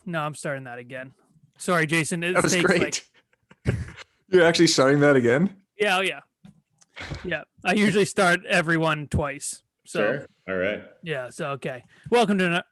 no, I'm starting that again. Sorry, Jason. That was great. You're actually starting that again? Yeah, oh yeah. Yeah. I usually start everyone twice. So Sure. All right. yeah, so okay. Welcome to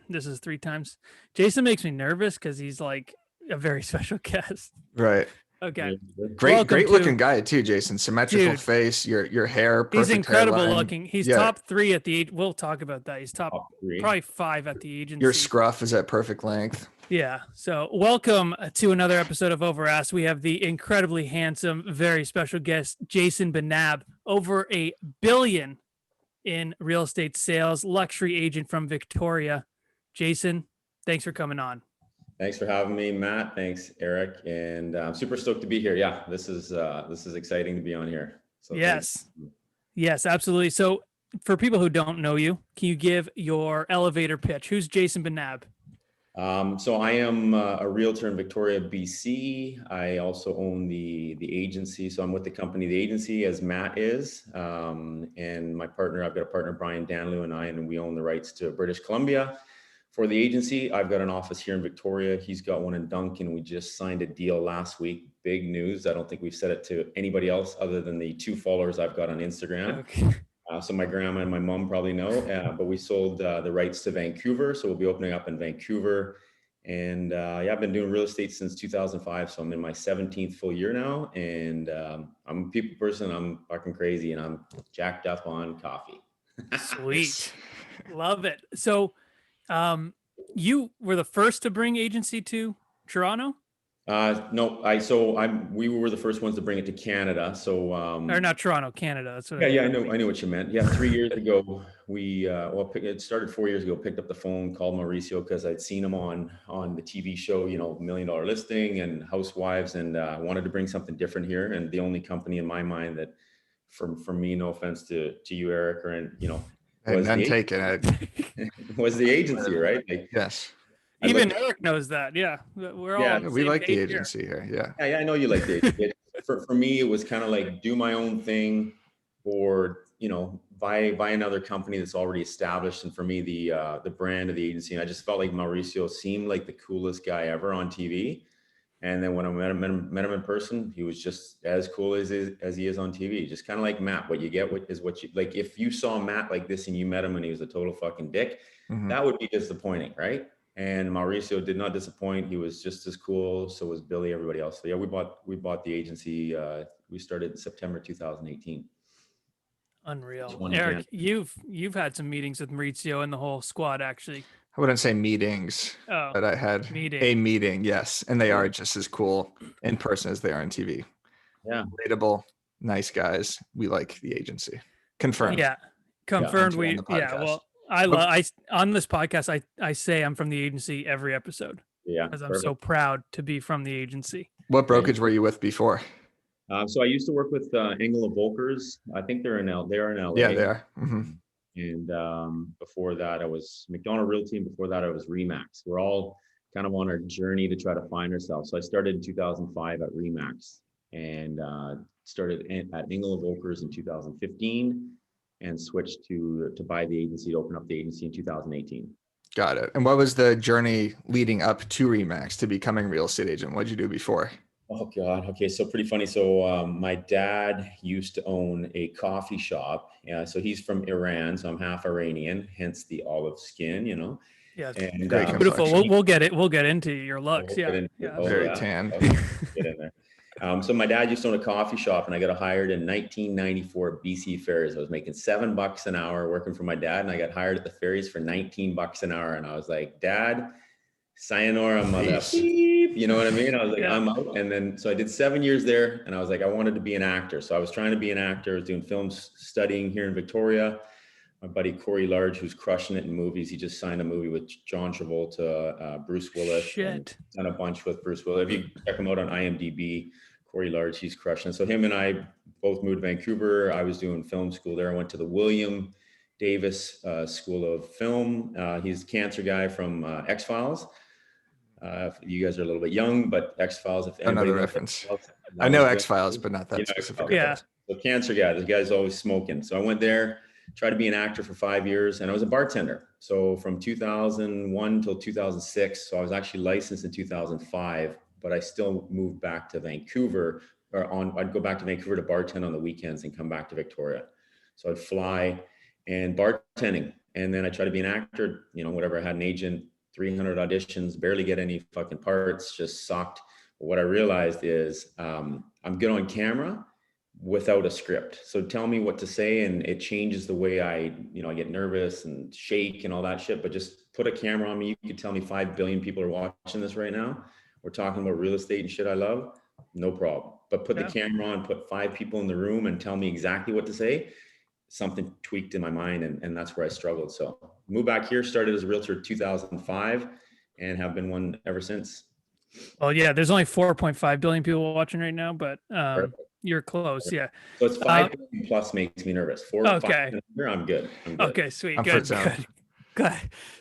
this is 3 times. Jason makes me nervous because he's like a very special guest. Right. Okay. Great looking guy too, Jason. Symmetrical face, your hair, perfect. He's incredible hairline. looking. He's top 3 at the we'll talk about that. He's top 3. Probably 5 at the agency. Your scruff is at perfect length. Yeah. So welcome to another episode of Over Ask. We have the incredibly handsome, very special guest, Jason Binab, over $1 billion in real estate sales, luxury agent from Victoria. Jason, thanks for coming on. Thanks for having me, Matt. Thanks, Eric. And I'm super stoked to be here. Yeah, this is exciting to be on here. So yes. Yes, absolutely. So for people who don't know you, can you give your elevator pitch? Who's Jason Binab? So I am a realtor in Victoria, BC. I also own the agency. So I'm with the company, the agency, as Matt is. And my partner, I've got a partner, Brian Danloo, and we own the rights to British Columbia. For the agency, I've got an office here in Victoria. He's got one in Duncan. We just signed a deal last week. Big news. I don't think we've said it to anybody else other than the 2 followers I've got on Instagram. Okay. So my grandma and my mom probably know, but we sold the rights to Vancouver. So we'll be opening up in Vancouver. And I've been doing real estate since 2005. So I'm in my 17th full year now. And I'm a people person. I'm fucking crazy and I'm jacked up on coffee. Sweet. Love it. So you were the first to bring agency to Toronto? No, we were the first ones to bring it to Canada. So, or not Toronto, Canada. That's what I knew what you meant. Yeah. 3 years ago, it started 4 years ago, picked up the phone, called Mauricio because I'd seen him on the TV show, $1 Million Listing and Housewives. And I wanted to bring something different here. And the only company in my mind that for me, no offense to you, Eric, was the agency, right? Yes. Even Eric knows that. Yeah. We're all we like the agency here. Yeah. I know you like the agency. For me, it was kind of like do my own thing or, buy another company that's already established. And for me, the brand of the agency, and I just felt like Mauricio seemed like the coolest guy ever on TV. And then when I met him in person, he was just as cool as he is on TV. Just kind of like Matt. What you get is what you like. If you saw Matt like this and you met him and he was a total fucking dick, that would be disappointing, right? And Mauricio did not disappoint. He was just as cool. So was Billy, everybody else. So yeah, we bought the agency. We started in September 2018. Unreal. Eric, you've had some meetings with Mauricio and the whole squad, actually. I wouldn't say meetings, but I had a meeting, yes. And they are just as cool in person as they are on TV. Yeah. Relatable, nice guys. We like the agency. Confirmed. Yeah. Confirmed. Well, on this podcast, I say I'm from the agency every episode. Yeah. Because I'm so proud to be from the agency. What brokerage were you with before? So I used to work with Engel of Volkers. I think they're in LA. Yeah, they are. Mm-hmm. And before that, I was McDonald Realty, and before that, I was Remax. We're all kind of on our journey to try to find ourselves. So I started in 2005 at Remax and started at Engel of Volkers in 2015 and switched to buy the agency, to open up the agency in 2018. Got it. And what was the journey leading up to Remax to becoming a real estate agent? What did you do before? Oh, God. Okay. So pretty funny. So my dad used to own a coffee shop. Yeah. So he's from Iran. So I'm half Iranian, hence the olive skin, Yeah. And, beautiful. We'll get into your looks. Very tan. Get in there. So my dad used to own a coffee shop and I got hired in 1994 BC Ferries. I was making $7 an hour working for my dad. And I got hired at the ferries for $19 an hour. And I was like, Dad, sayonara, mother. You know what I mean? I was like, I'm out. And then, so I did 7 years there and I was like, I wanted to be an actor. So I was trying to be an actor. I was doing film studying here in Victoria. My buddy, Corey Large, who's crushing it in movies. He just signed a movie with John Travolta, Bruce Willis. Shit. Done a bunch with Bruce Willis. If you check him out on IMDb, Corey Large, he's crushing it. So him and I both moved to Vancouver. I was doing film school there. I went to the William Davis School of Film. He's a cancer guy from X-Files. You guys are a little bit young, but X-Files, if another reference. I know X-Files, but not that specific. Yeah. The cancer guy, the guy's always smoking. So I went there, tried to be an actor for 5 years, and I was a bartender. So from 2001 till 2006. So I was actually licensed in 2005, but I still moved back to Vancouver, I'd go back to Vancouver to bartend on the weekends and come back to Victoria. So I'd fly and bartending. And then I tried to be an actor, whatever. I had an agent, 300 auditions, barely get any fucking parts, just sucked. But what I realized is I'm good on camera without a script. So tell me what to say, and it changes the way I get nervous and shake and all that shit. But just put a camera on me. You could tell me 5 billion people are watching this right now. We're talking about real estate and shit I love. No problem. But put the camera on, put 5 people in the room and tell me exactly what to say. Something tweaked in my mind, and that's where I struggled. So moved back here, started as a realtor in 2005, and have been one ever since. Well, yeah, there's only 4.5 billion people watching right now, but you're close. Yeah. So it's 5 billion plus makes me nervous. 4 or 5 here, I'm good. Okay, sweet. Good.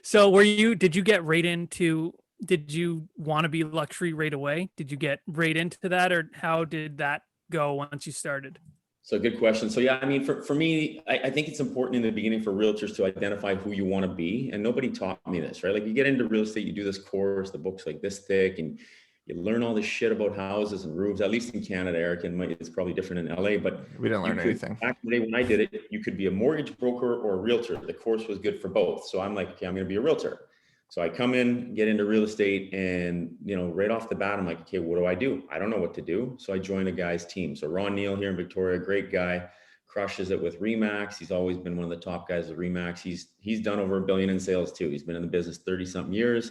So did you get right into, did you want to be luxury right away? Did you get right into that, or how did that go once you started? So good question. So yeah, I mean, for me, I think it's important in the beginning for realtors to identify who you want to be. And nobody taught me this, right? Like you get into real estate, you do this course, the book's like this thick, and you learn all this shit about houses and roofs, at least in Canada, Eric, and it's probably different in LA, but we didn't learn anything. Back in the day when I did it, you could be a mortgage broker or a realtor. The course was good for both. So I'm like, okay, I'm going to be a realtor. So I come in, get into real estate, and right off the bat, I'm like, okay, what do? I don't know what to do. So I joined a guy's team. So Ron Neal here in Victoria, great guy, crushes it with Remax. He's always been one of the top guys with Remax. He's done over $1 billion in sales too. He's been in the business 30 something years,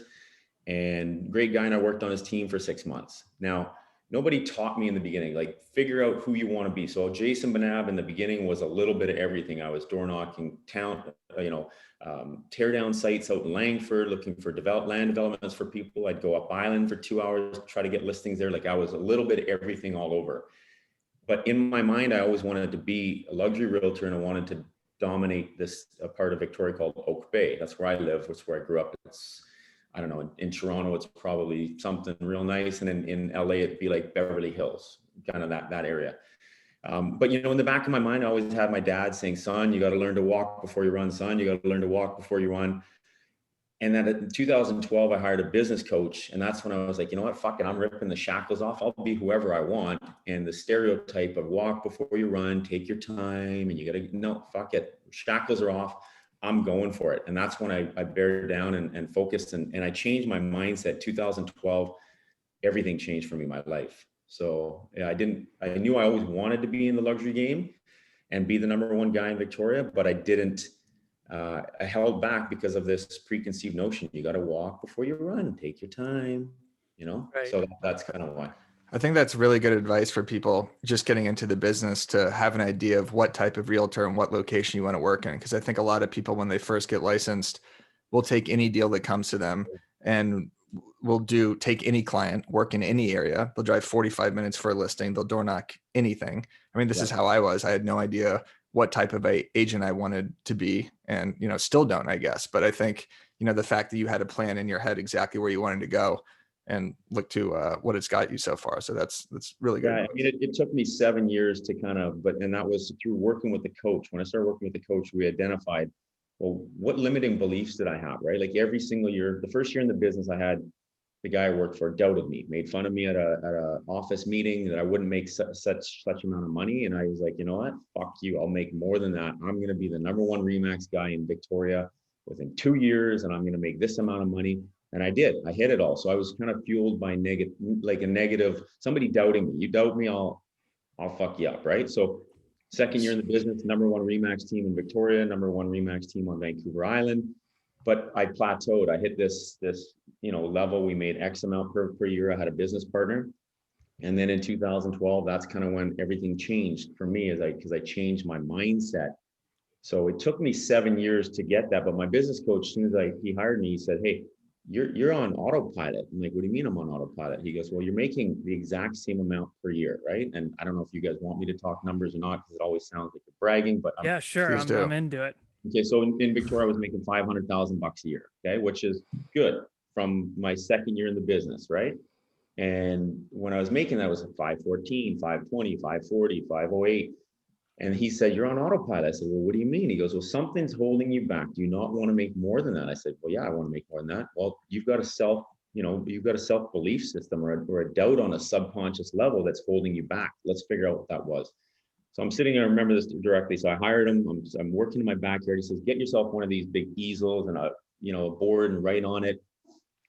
and great guy. And I worked on his team for 6 months. Now, nobody taught me in the beginning, like figure out who you want to be. So Jason Binab in the beginning was a little bit of everything. I was door knocking, tear down sites out in Langford, looking for land developments for people. I'd go up island for 2 hours, try to get listings there. Like I was a little bit of everything all over. But in my mind, I always wanted to be a luxury realtor, and I wanted to dominate this part of Victoria called Oak Bay. That's where I live. That's where I grew up. I don't know, in Toronto, it's probably something real nice. And in LA, it'd be like Beverly Hills, kind of that area. But in the back of my mind, I always had my dad saying, son, you got to learn to walk before you run, son, you got to learn to walk before you run. And then in 2012, I hired a business coach. And that's when I was like, you know what, fuck it, I'm ripping the shackles off. I'll be whoever I want. And the stereotype of walk before you run, take your time, and no, fuck it. Shackles are off. I'm going for it. And that's when I bared down and focused, and I changed my mindset. 2012, everything changed for me, my life. So yeah, I knew I always wanted to be in the luxury game and be the #1 guy in Victoria, but I didn't, I held back because of this preconceived notion. You got to walk before you run, take your time, Right. So that's kind of why. I think that's really good advice for people just getting into the business, to have an idea of what type of realtor and what location you want to work in. Because I think a lot of people, when they first get licensed, will take any deal that comes to them and will take any client, work in any area. They'll drive 45 minutes for a listing. They'll door knock anything. I mean, this is how I was. I had no idea what type of agent I wanted to be, and, still don't, I guess. But I think, the fact that you had a plan in your head exactly where you wanted to go, and look to what it's got you so far. So that's really good. Yeah, I mean, it took me 7 years to and that was through working with the coach. When I started working with the coach, we identified, well, what limiting beliefs did I have, right? Like every single year, the first year in the business, I had the guy I worked for doubted me, made fun of me at a office meeting that I wouldn't make such amount of money. And I was like, you know what? Fuck you. I'll make more than that. I'm going to be the #1 Remax guy in Victoria within 2 years, and I'm going to make this amount of money. And I did. I hit it all. So I was kind of fueled by negative, somebody doubting me. You doubt me, I'll fuck you up, right? So second year in the business, #1 Remax team in Victoria, #1 Remax team on Vancouver Island. But I plateaued. I hit this level. We made X amount per year. I had a business partner. And then in 2012, that's kind of when everything changed for me, because I changed my mindset. So it took me 7 years to get that. But my business coach, as soon as he hired me, he said, hey, you're on autopilot. I'm like, what do you mean I'm on autopilot? He goes, well, you're making the exact same amount per year, right? And I don't know if you guys want me to talk numbers or not, because it always sounds like you're bragging, but yeah, sure. I'm into it. Okay. So in Victoria, I was making $500,000 a year. Okay. Which is good from my second year in the business. Right. And when I was making that, was 514, 520, 540, 508. And he said, you're on autopilot. I said, well, what do you mean? He goes, well, something's holding you back. Do you not want to make more than that? I said, well, yeah, I want to make more than that. Well, you've got a self-belief system or a doubt on a subconscious level that's holding you back. Let's figure out what that was. So I'm sitting there, I remember this directly. So I hired him. I'm working in my backyard. He says, get yourself one of these big easels and a board and write on it,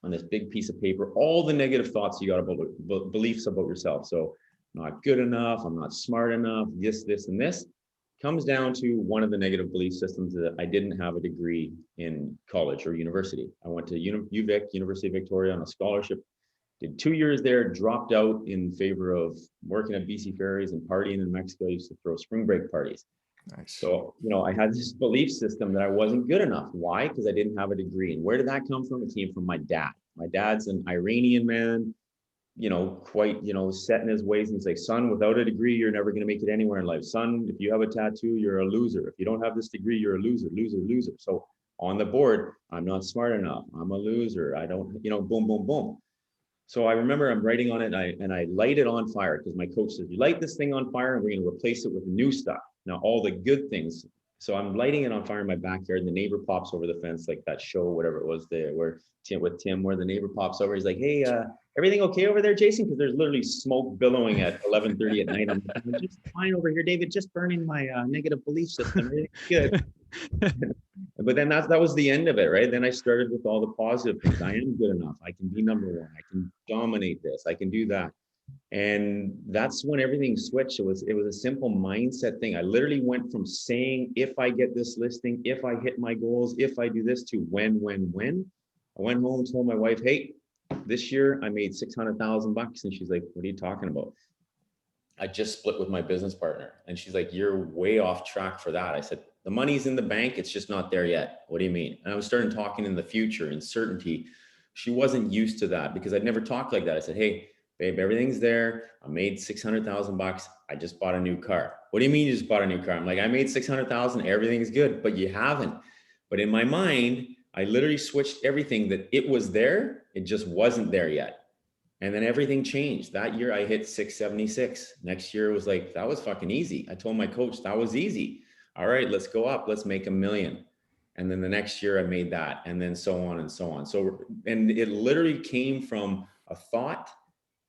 on this big piece of paper, all the negative thoughts you got about beliefs about yourself. So not good enough, I'm not smart enough, this, and this. Comes down to one of the negative belief systems that I didn't have a degree in college or university. I went to UVic, University of Victoria, on a scholarship, did 2 years there, dropped out in favor of working at BC Ferries and partying in Mexico. I used to throw spring break parties. Nice. So, I had this belief system that I wasn't good enough. Why? Because I didn't have a degree. And where did that come from? It came from my dad. My dad's an Iranian man, quite, set in his ways. And he's like, son, without a degree, you're never going to make it anywhere in life. Son, if you have a tattoo, you're a loser. If you don't have this degree, you're a loser. So on the board, I'm not smart enough. I'm a loser. I don't, boom, boom, boom. So I remember I'm writing on it and I light it on fire because my coach says, you light this thing on fire and we're going to replace it with new stuff. Now, all the good things. So I'm lighting it on fire in my backyard and the neighbor pops over the fence, like that show, whatever it was there, where the neighbor pops over. He's like, hey, everything okay over there, Jason? Because there's literally smoke billowing at 11:30 at night. I'm like, I'm just fine over here, David, just burning my negative belief system. Everything's good. But then that was the end of it, right? Then I started with all the positive things. I am good enough. I can be number one. I can dominate this. I can do that. And that's when everything switched. It was a simple mindset thing. I literally went from saying, if I get this listing, if I hit my goals, if I do this, to when. I went home and told my wife, hey, this year I made $600,000. And she's like, what are you talking about? I just split with my business partner. And she's like, you're way off track for that. I said, the money's in the bank. It's just not there yet. What do you mean? And I was starting talking in the future and certainty. She wasn't used to that because I'd never talked like that. I said, hey, babe, everything's there. I made $600,000. I just bought a new car. What do you mean you just bought a new car? I'm like, I made 600,000. Everything's good, but you haven't. But in my mind, I literally switched everything that it was there. It just wasn't there yet. And then everything changed. That year I hit 676. Next year it was like, that was fucking easy. I told my coach that was easy. All right, let's go up. Let's make $1 million. And then the next year I made that, and then so on and so on. So, and it literally came from a thought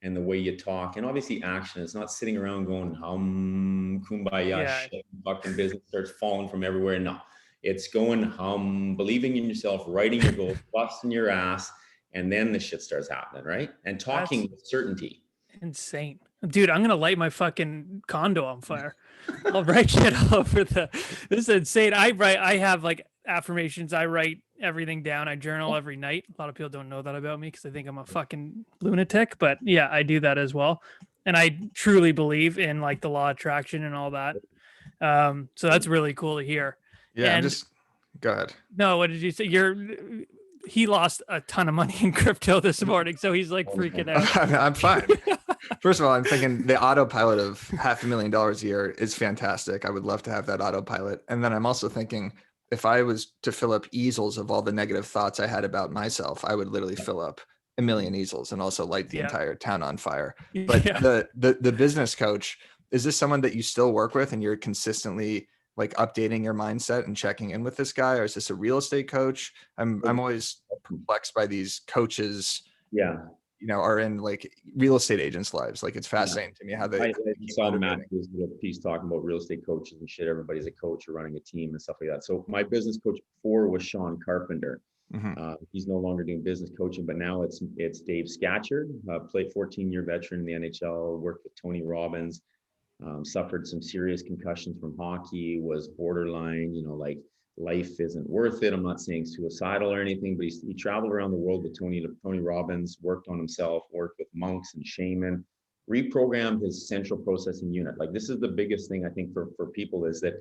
and the way you talk, and obviously action. It's not sitting around going kumbaya, shit, fucking business starts falling from everywhere. No, it's going believing in yourself, writing your goals, busting your ass, and then the shit starts happening, right? And talking with certainty. Insane, dude. I'm gonna light my fucking condo on fire. I'll write shit all over this is insane. I have like affirmations. I write everything down. I journal every night. A lot of people don't know that about me because they think I'm a fucking lunatic, but yeah, I do that as well. And I truly believe in like the law of attraction and all that. So that's really cool to hear. Yeah, and go ahead. No, what did you say? He lost a ton of money in crypto this morning, so he's like freaking out. I'm fine. First of all, I'm thinking the autopilot of $500,000 a year is fantastic. I would love to have that autopilot. And then I'm also thinking, if I was to fill up easels of all the negative thoughts I had about myself, I would literally fill up 1 million easels and also light the entire town on fire. But the business coach, is this someone that you still work with and you're consistently like updating your mindset and checking in with this guy? Or is this a real estate coach? I'm always perplexed by these coaches. Yeah. Are in like real estate agents' lives. Like it's fascinating to me how they. I saw Matt his little piece talking about real estate coaches and shit. Everybody's a coach or running a team and stuff like that. So my business coach before was Sean Carpenter. Mm-hmm. He's no longer doing business coaching, but now it's Dave Scatchard, played 14-year veteran in the NHL, worked with Tony Robbins, suffered some serious concussions from hockey, was borderline, like life isn't worth it. I'm not saying suicidal or anything, but he traveled around the world with Tony Robbins, worked on himself, worked with monks and shaman, reprogrammed his central processing unit. Like this is the biggest thing I think for people is that,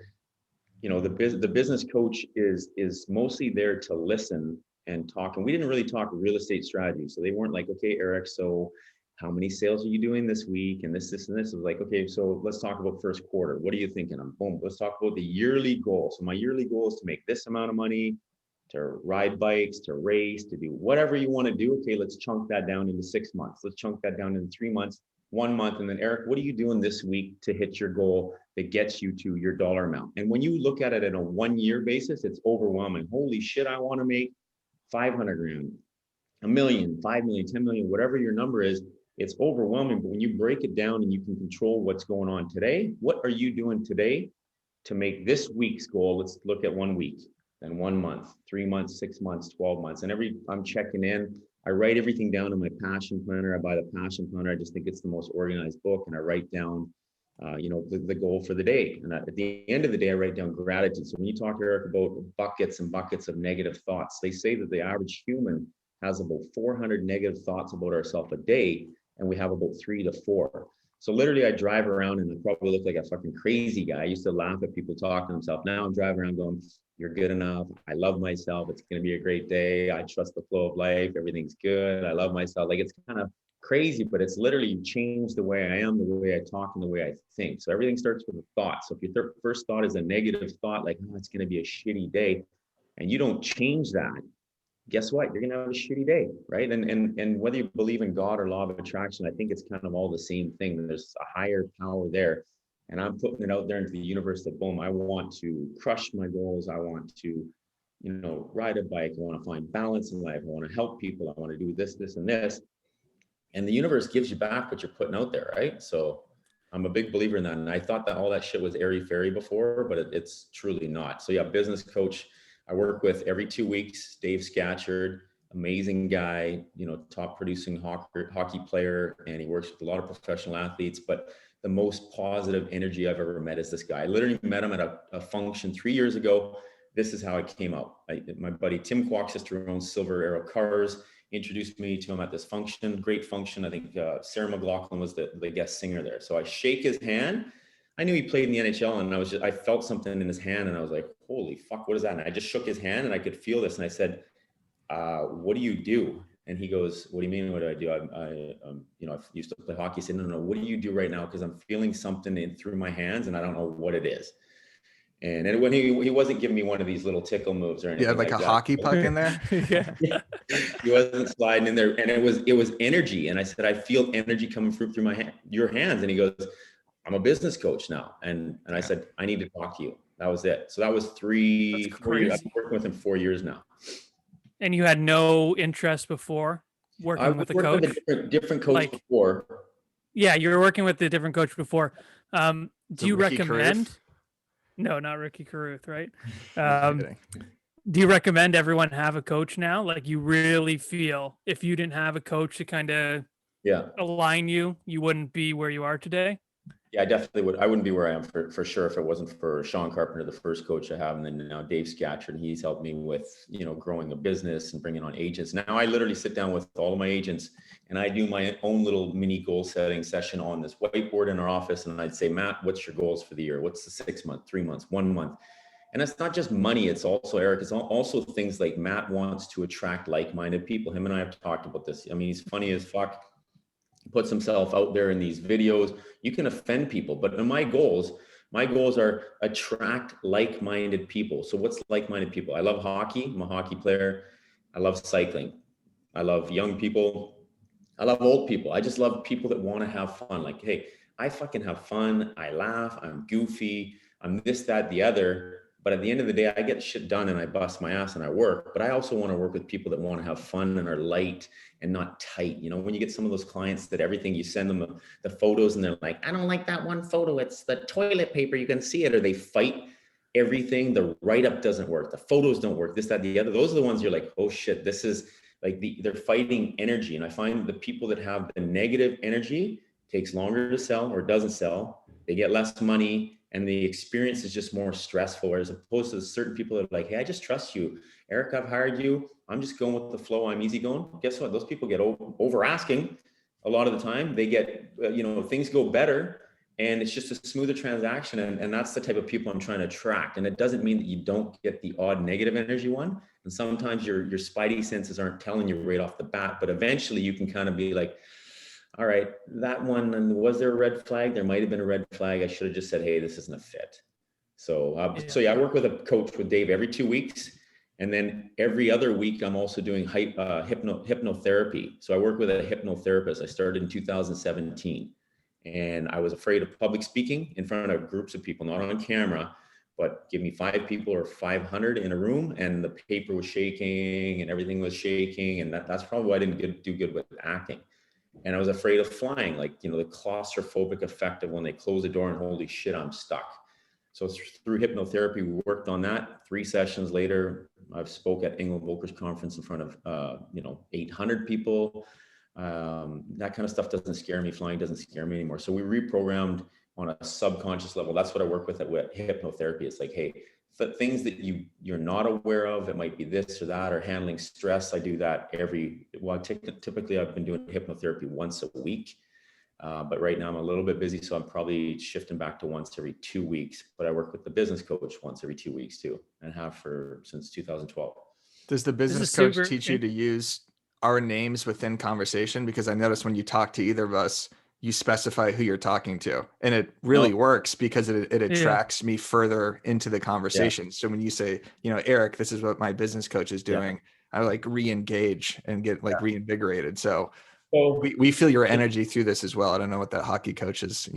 the business coach is mostly there to listen and talk. And we didn't really talk real estate strategy. So they weren't like, okay, Eric, so how many sales are you doing this week? And this, and this. It was like, okay, so let's talk about first quarter. What are you thinking of? Boom. Let's talk about the yearly goal. So my yearly goal is to make this amount of money, to ride bikes, to race, to do whatever you want to do. Okay, let's chunk that down into 6 months. Let's chunk that down into 3 months. 1 month. And then Eric, what are you doing this week to hit your goal that gets you to your dollar amount? And when you look at it in a 1 year basis, it's overwhelming. Holy shit, I want to make 500 grand, a million, 5 million, 10 million, whatever your number is. It's overwhelming. But when you break it down and you can control what's going on today, what are you doing today to make this week's goal? Let's look at 1 week, then 1 month, 3 months, 6 months, 12 months. And I'm checking in. I write everything down in my passion planner. I buy the passion planner. I just think it's the most organized book. And I write down, the goal for the day. And at the end of the day, I write down gratitude. So when you talk to Eric about buckets and buckets of negative thoughts, they say that the average human has about 400 negative thoughts about ourselves a day. And we have about 3 to 4. So literally I drive around and I probably look like a fucking crazy guy. I used to laugh at people talking to themselves. Now I'm driving around going, you're good enough. I love myself. It's going to be a great day. I trust the flow of life. Everything's good. I love myself. Like, it's kind of crazy, but it's literally changed the way I am, the way I talk, and the way I think. So everything starts with a thought. So if your first thought is a negative thought, like, oh, it's going to be a shitty day, and you don't change that, guess what? You're going to have a shitty day, right? And whether you believe in God or law of attraction, I think it's kind of all the same thing. There's a higher power there. And I'm putting it out there into the universe that, boom, I want to crush my goals. I want to, ride a bike. I want to find balance in life. I want to help people. I want to do this, this, and this. And the universe gives you back what you're putting out there, right? So I'm a big believer in that. And I thought that all that shit was airy-fairy before, but it's truly not. So yeah, business coach. I work with every 2 weeks, Dave Scatchard, amazing guy, top producing hockey player, and he works with a lot of professional athletes. But the most positive energy I've ever met is this guy. I literally met him at a function 3 years ago. This is how it came out. My buddy Tim Quaxis, who owns Silver Arrow Cars, introduced me to him at this function, great function. I think Sarah McLachlan was the guest singer there. So I shake his hand. I knew he played in the NHL, and I felt something in his hand, and I was like, holy fuck, what is that? And I just shook his hand and I could feel this. And I said, what do you do? And he goes, what do you mean? What do I do? I used to play hockey. He said, no, what do you do right now? Because I'm feeling something in through my hands and I don't know what it is. And when he wasn't giving me one of these little tickle moves or anything. You had like a hockey puck in there? Yeah. He wasn't sliding in there. And it was energy. And I said, I feel energy coming through your hands. And he goes, I'm a business coach now. And I said, I need to talk to you. That was it. So that was 4 years. I've been working with him 4 years now. And you had no interest before working with a coach? With a different coach before. Yeah, you were working with the different coach before. Do you recommend? Carruth? No, not Ricky Carruth, right? Do you recommend everyone have a coach now? Like, you really feel if you didn't have a coach to kind of align you, you wouldn't be where you are today? Yeah, I definitely would. I wouldn't be where I am for sure if it wasn't for Sean Carpenter, the first coach I have, and then now Dave Scatchard. He's helped me with, growing a business and bringing on agents. Now I literally sit down with all of my agents and I do my own little mini goal setting session on this whiteboard in our office. And I'd say, Matt, what's your goals for the year? What's the 6 month, 3 months, 1 month? And it's not just money. It's also, Eric, it's also things like Matt wants to attract like-minded people. Him and I have talked about this. I mean, he's funny as fuck. Puts himself out there in these videos. You can offend people, but my goals are attract like-minded people. So what's like-minded people? I love hockey. I'm a hockey player. I love cycling. I love young people. I love old people. I just love people that want to have fun. Like, hey, I fucking have fun. I laugh. I'm goofy. I'm this, that, the other. But at the end of the day, I get shit done and I bust my ass and I work. But I also want to work with people that want to have fun and are light and not tight. When you get some of those clients that everything you send them the photos and they're like, I don't like that one photo. It's the toilet paper. You can see it. Or they fight everything. The write-up doesn't work. The photos don't work. This, that, the other. Those are the ones you're like, oh shit, this is like they're fighting energy. And I find the people that have the negative energy takes longer to sell or doesn't sell. They get less money. And the experience is just more stressful, as opposed to certain people that are like, hey, I just trust you. Eric, I've hired you. I'm just going with the flow. I'm easy going. Guess what? Those people get over asking a lot of the time. They get, things go better and it's just a smoother transaction. And that's the type of people I'm trying to attract. And it doesn't mean that you don't get the odd negative energy one. And sometimes your spidey senses aren't telling you right off the bat, but eventually you can kind of be like, all right, that one, and was there a red flag? There might've been a red flag. I should have just said, hey, this isn't a fit. So I work with a coach with Dave every 2 weeks. And then every other week, I'm also doing hypnotherapy. So I work with a hypnotherapist. I started in 2017. And I was afraid of public speaking in front of groups of people, not on camera, but give me 5 people or 500 in a room, and the paper was shaking and everything was shaking. And that's probably why I didn't do good with acting. And I was afraid of flying, like, the claustrophobic effect of when they close the door and holy shit, I'm stuck. So through hypnotherapy, we worked on that. 3 sessions later, I've spoke at England Brokerage Conference in front of, 800 people. That kind of stuff doesn't scare me. Flying doesn't scare me anymore. So we reprogrammed on a subconscious level. That's what I work with at hypnotherapy. It's like, hey, the things that you're not aware of, it might be this or that, or handling stress. I do that typically I've been doing hypnotherapy once a week. But right now I'm a little bit busy, so I'm probably shifting back to once every 2 weeks. But I work with the business coach once every 2 weeks too, and have since 2012. Does the business coach teach you to use our names within conversation? Because I noticed when you talk to either of us, you specify who you're talking to, and it really works because it attracts me further into the conversation. Yeah. So when you say, Eric, this is what my business coach is doing, I like re-engage and get reinvigorated. So we feel your energy through this as well. I don't know what that hockey coach is,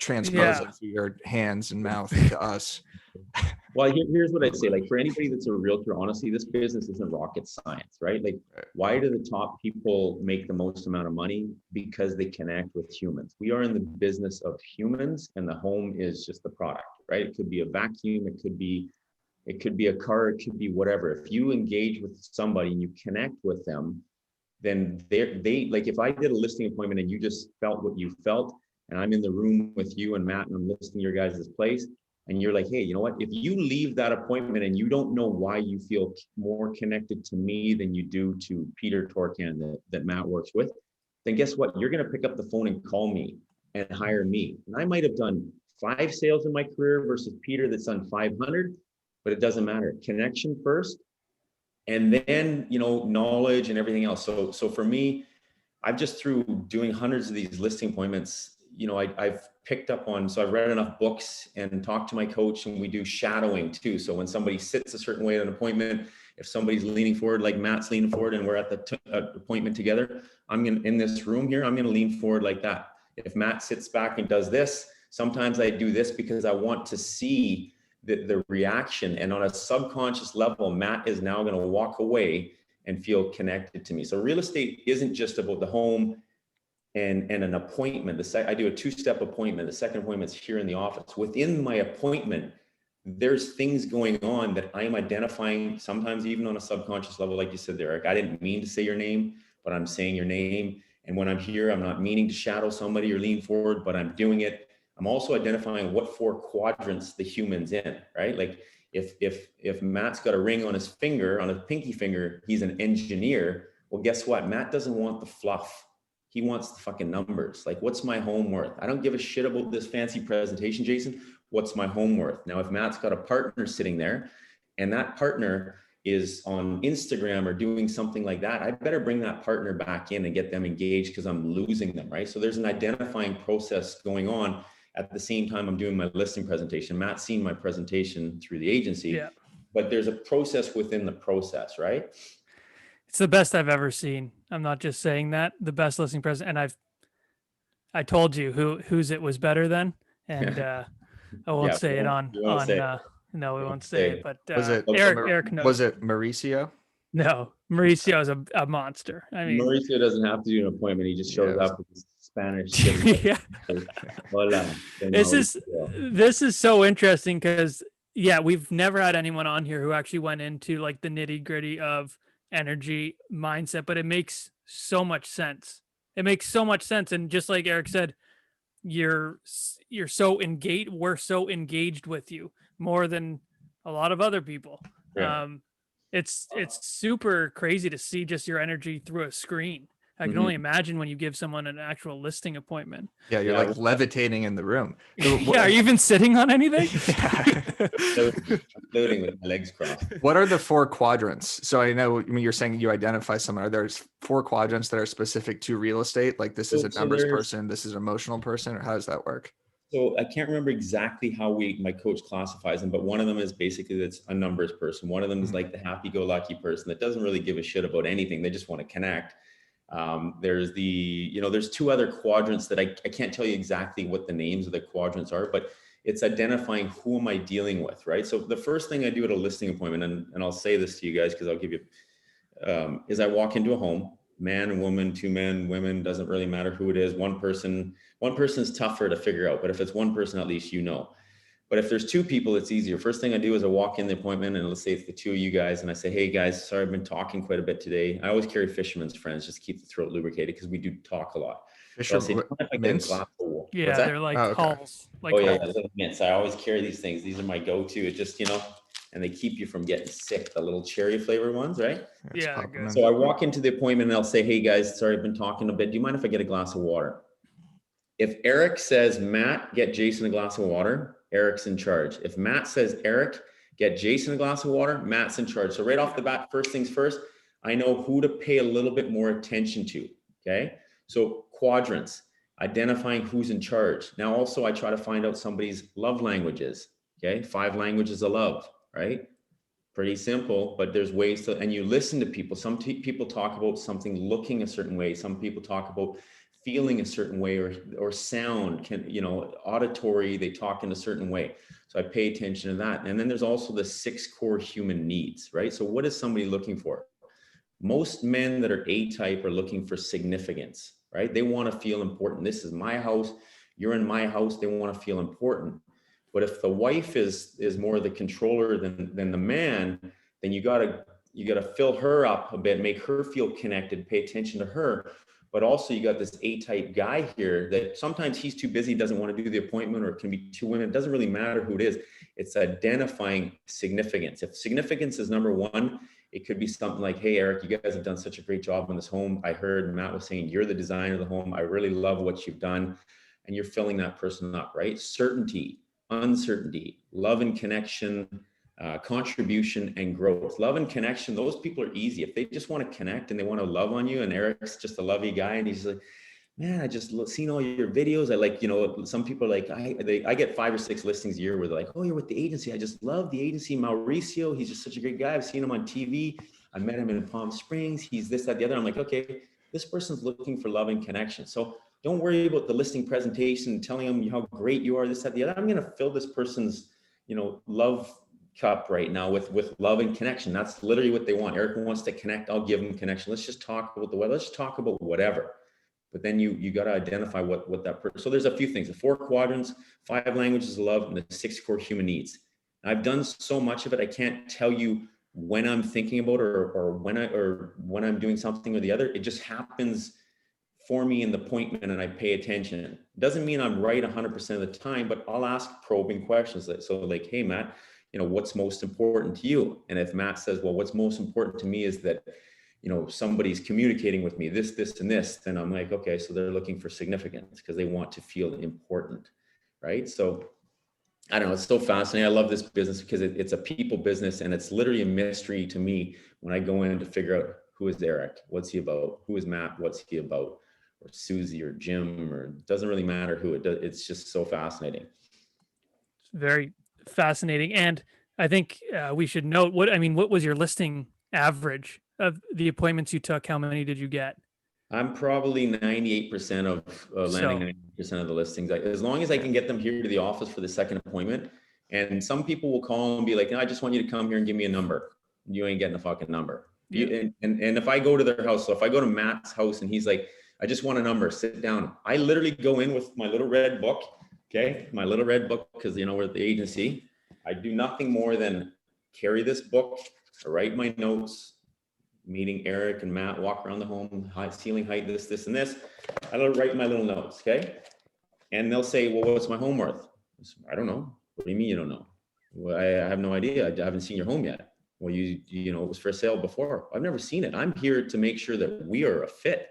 transposing through your hands and mouth to us. Well, here's what I'd say. Like, for anybody that's a realtor, honestly, this business isn't rocket science, right? Like, why do the top people make the most amount of money? Because they connect with humans. We are in the business of humans, and the home is just the product, right? It could be a vacuum, it could be a car, it could be whatever. If you engage with somebody and you connect with them, then they like, if I did a listing appointment and you just felt what you felt, and I'm in the room with you and Matt, and I'm listing your guys' place, and you're like, hey, you know what? If you leave that appointment and you don't know why you feel more connected to me than you do to Peter Torcan that Matt works with, then guess what? You're going to pick up the phone and call me and hire me. And I might have done 5 sales in my career versus Peter that's done 500, but it doesn't matter. Connection first, and then, knowledge and everything else. So for me, I've just through doing hundreds of these listing appointments, I've picked up on, so I've read enough books and talked to my coach, and we do shadowing too. So when somebody sits a certain way at an appointment, if somebody's leaning forward, like Matt's leaning forward and we're at the appointment together, in this room here, I'm going to lean forward like that. If Matt sits back and does this, sometimes I do this because I want to see the reaction. And on a subconscious level, Matt is now going to walk away and feel connected to me. So real estate isn't just about the home and an appointment. I do a 2-step appointment. The second appointment's here in the office. Within my appointment, there's things going on that I am identifying, sometimes even on a subconscious level, like you said, Derek. I didn't mean to say your name, but I'm saying your name. And when I'm here, I'm not meaning to shadow somebody or lean forward, but I'm doing it. I'm also identifying what 4 quadrants the human's in, right? Like if Matt's got a ring on his finger, on his pinky finger, he's an engineer. Well, guess what? Matt doesn't want the fluff. He wants the fucking numbers. Like, what's my home worth? I don't give a shit about this fancy presentation, Jason. What's my home worth? Now, if Matt's got a partner sitting there and that partner is on Instagram or doing something like that, I better bring that partner back in and get them engaged because I'm losing them, right? So there's an identifying process going on. At the same time, I'm doing my listing presentation. Matt's seen my presentation through the agency, but there's a process within the process, right? It's the best I've ever seen. I'm not just saying that. The best listing present, and I told you whose it was better than, and I won't say it on. No, we won't say it. But Eric knows. Was it Mauricio? No, Mauricio is a monster. I mean, Mauricio doesn't have to do an appointment. He just shows up with his Spanish. This is so interesting because we've never had anyone on here who actually went into like the nitty gritty of energy mindset, but it makes so much sense. And just like Eric said, you're so engaged. We're so engaged with you more than a lot of other people. Yeah. It's super crazy to see just your energy through a screen. I can only imagine when you give someone an actual listing appointment. Yeah, you're like levitating in the room. Are you even sitting on anything? Floating with my legs crossed. What are the 4 quadrants? So I know when you're saying you identify someone, are there 4 quadrants that are specific to real estate? Like this is a numbers person, this is an emotional person, or how does that work? So I can't remember exactly how my coach classifies them, but one of them is basically that's a numbers person. One of them is like the happy-go-lucky person that doesn't really give a shit about anything. They just want to connect. There's there's two other quadrants that I can't tell you exactly what the names of the quadrants are, but it's identifying who am I dealing with, right? So the first thing I do at a listing appointment, and I'll say this to you guys because I'll give you, is I walk into a home, man and woman, two men, women, doesn't really matter who it is. One person's tougher to figure out, but if it's one person, at least you know. But if there's two people, it's easier. First thing I do is I walk in the appointment and let's say it's the two of you guys and I say, hey guys, sorry, I've been talking quite a bit today. I always carry fisherman's friends just to keep the throat lubricated because we do talk a lot. So I'll say, "Do you mind if I get a Mints? glass of water?" What's Yeah, that? they're like Oh, okay. hulls. Like Oh yeah, hulls. little mints. I always carry these things. These are my go-to. It just, and they keep you from getting sick, the little cherry flavored ones, right? Let's Yeah, pop they're them good. in. So I walk into the appointment and I'll say, hey guys, sorry, I've been talking a bit. Do you mind if I get a glass of water? If Eric says, Matt, get Jason a glass of water, Eric's in charge. If Matt says, Eric, get Jason a glass of water, Matt's in charge. So right off the bat, first things first, I know who to pay a little bit more attention to, okay? So quadrants, identifying who's in charge. Now also I try to find out somebody's love languages, okay? 5 languages of love, right? Pretty simple, but there's ways to, and you listen to people. Some people talk about something looking a certain way. Some people talk about feeling a certain way or sound auditory, they talk in a certain way. So I pay attention to that. And then there's also the 6 core human needs, right? So what is somebody looking for? Most men that are A-type are looking for significance, right? They want to feel important. This is my house. You're in my house. They want to feel important. But if the wife is more the controller than the man, then you gotta fill her up a bit, make her feel connected, pay attention to her. But also you got this A-type guy here that sometimes he's too busy, doesn't want to do the appointment, or it can be 2 women. It doesn't really matter who it is. It's identifying significance. If significance is number 1, it could be something like, hey, Eric, you guys have done such a great job on this home. I heard Matt was saying you're the designer of the home. I really love what you've done. And you're filling that person up, right? Certainty, uncertainty, love and connection, contribution and growth. Love and connection, those people are easy. If they just want to connect and they want to love on you, and Eric's just a lovey guy and he's like, man, I just seen all your videos. I like, some people are like, I get 5 or 6 listings a year where they're like, oh, you're with the agency. I just love the agency. Mauricio, he's just such a great guy. I've seen him on TV. I met him in Palm Springs. He's this, that, the other. I'm like, okay, this person's looking for love and connection. So don't worry about the listing presentation, telling them how great you are, this, that, the other. I'm going to fill this person's, love cup right now with love and connection. That's literally what they want. Eric wants to connect. I'll give him connection. Let's just talk about the weather. Let's talk about whatever. But then you got to identify what that person. So there's a few things: the 4 quadrants, 5 languages of love, and the 6 core human needs. I've done so much of it, I can't tell you when I'm thinking about it or when I'm doing something or the other. It just happens for me in the appointment, and I pay attention. It doesn't mean I'm right 100% of the time, but I'll ask probing questions. So like, hey, Matt, what's most important to you? And if Matt says, well, what's most important to me is that, somebody's communicating with me, this, and this, then I'm like, okay, so they're looking for significance because they want to feel important, right? So I don't know, it's so fascinating. I love this business because it's a people business, and it's literally a mystery to me when I go in to figure out who is Eric, what's he about, who is Matt, what's he about, or Susie or Jim, or it doesn't really matter who it does. It's just so fascinating. It's very fascinating. And I think we should note what was your listing average of the appointments you took? How many did you get? I'm probably 98% of landing 90% of the listings. As long as I can get them here to the office for the second appointment. And some people will call and be like, no, I just want you to come here and give me a number. You ain't getting a fucking number. Yeah. And if I go to their house, so if I go to Matt's house and he's like, I just want a number, sit down. I literally go in with my little red book. Okay. My little red book, because we're at the agency. I do nothing more than carry this book, I write my notes, meeting Eric and Matt, walk around the home, ceiling height, this, and this. I write my little notes, okay? And they'll say, well, what's my home worth? I don't know. What do you mean you don't know? Well, I have no idea. I haven't seen your home yet. Well, it was for sale before. I've never seen it. I'm here to make sure that we are a fit,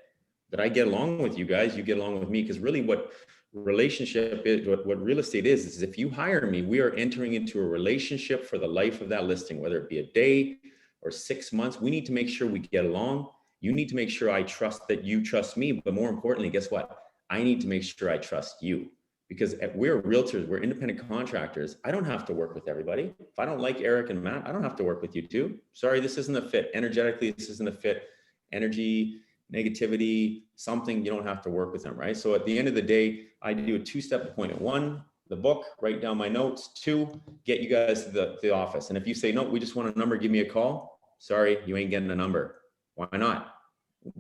that I get along with you guys, you get along with me. Because really what relationship is, what real estate is if you hire me, we are entering into a relationship for the life of that listing, whether it be a day or 6 months. We need to make sure we get along. You need to make sure I trust that you trust me. But more importantly, guess what? I need to make sure I trust you, because we're realtors, we're independent contractors. I don't have to work with everybody. If I don't like Eric and Matt, I don't have to work with you too. Sorry, this isn't a fit. Energetically, this isn't a fit. Energy, negativity, something, you don't have to work with them, right? So at the end of the day, I do a 2-step appointment. 1, the book, write down my notes. 2, get you guys to the office. And if you say, no, we just want a number, give me a call. Sorry, you ain't getting a number. Why not?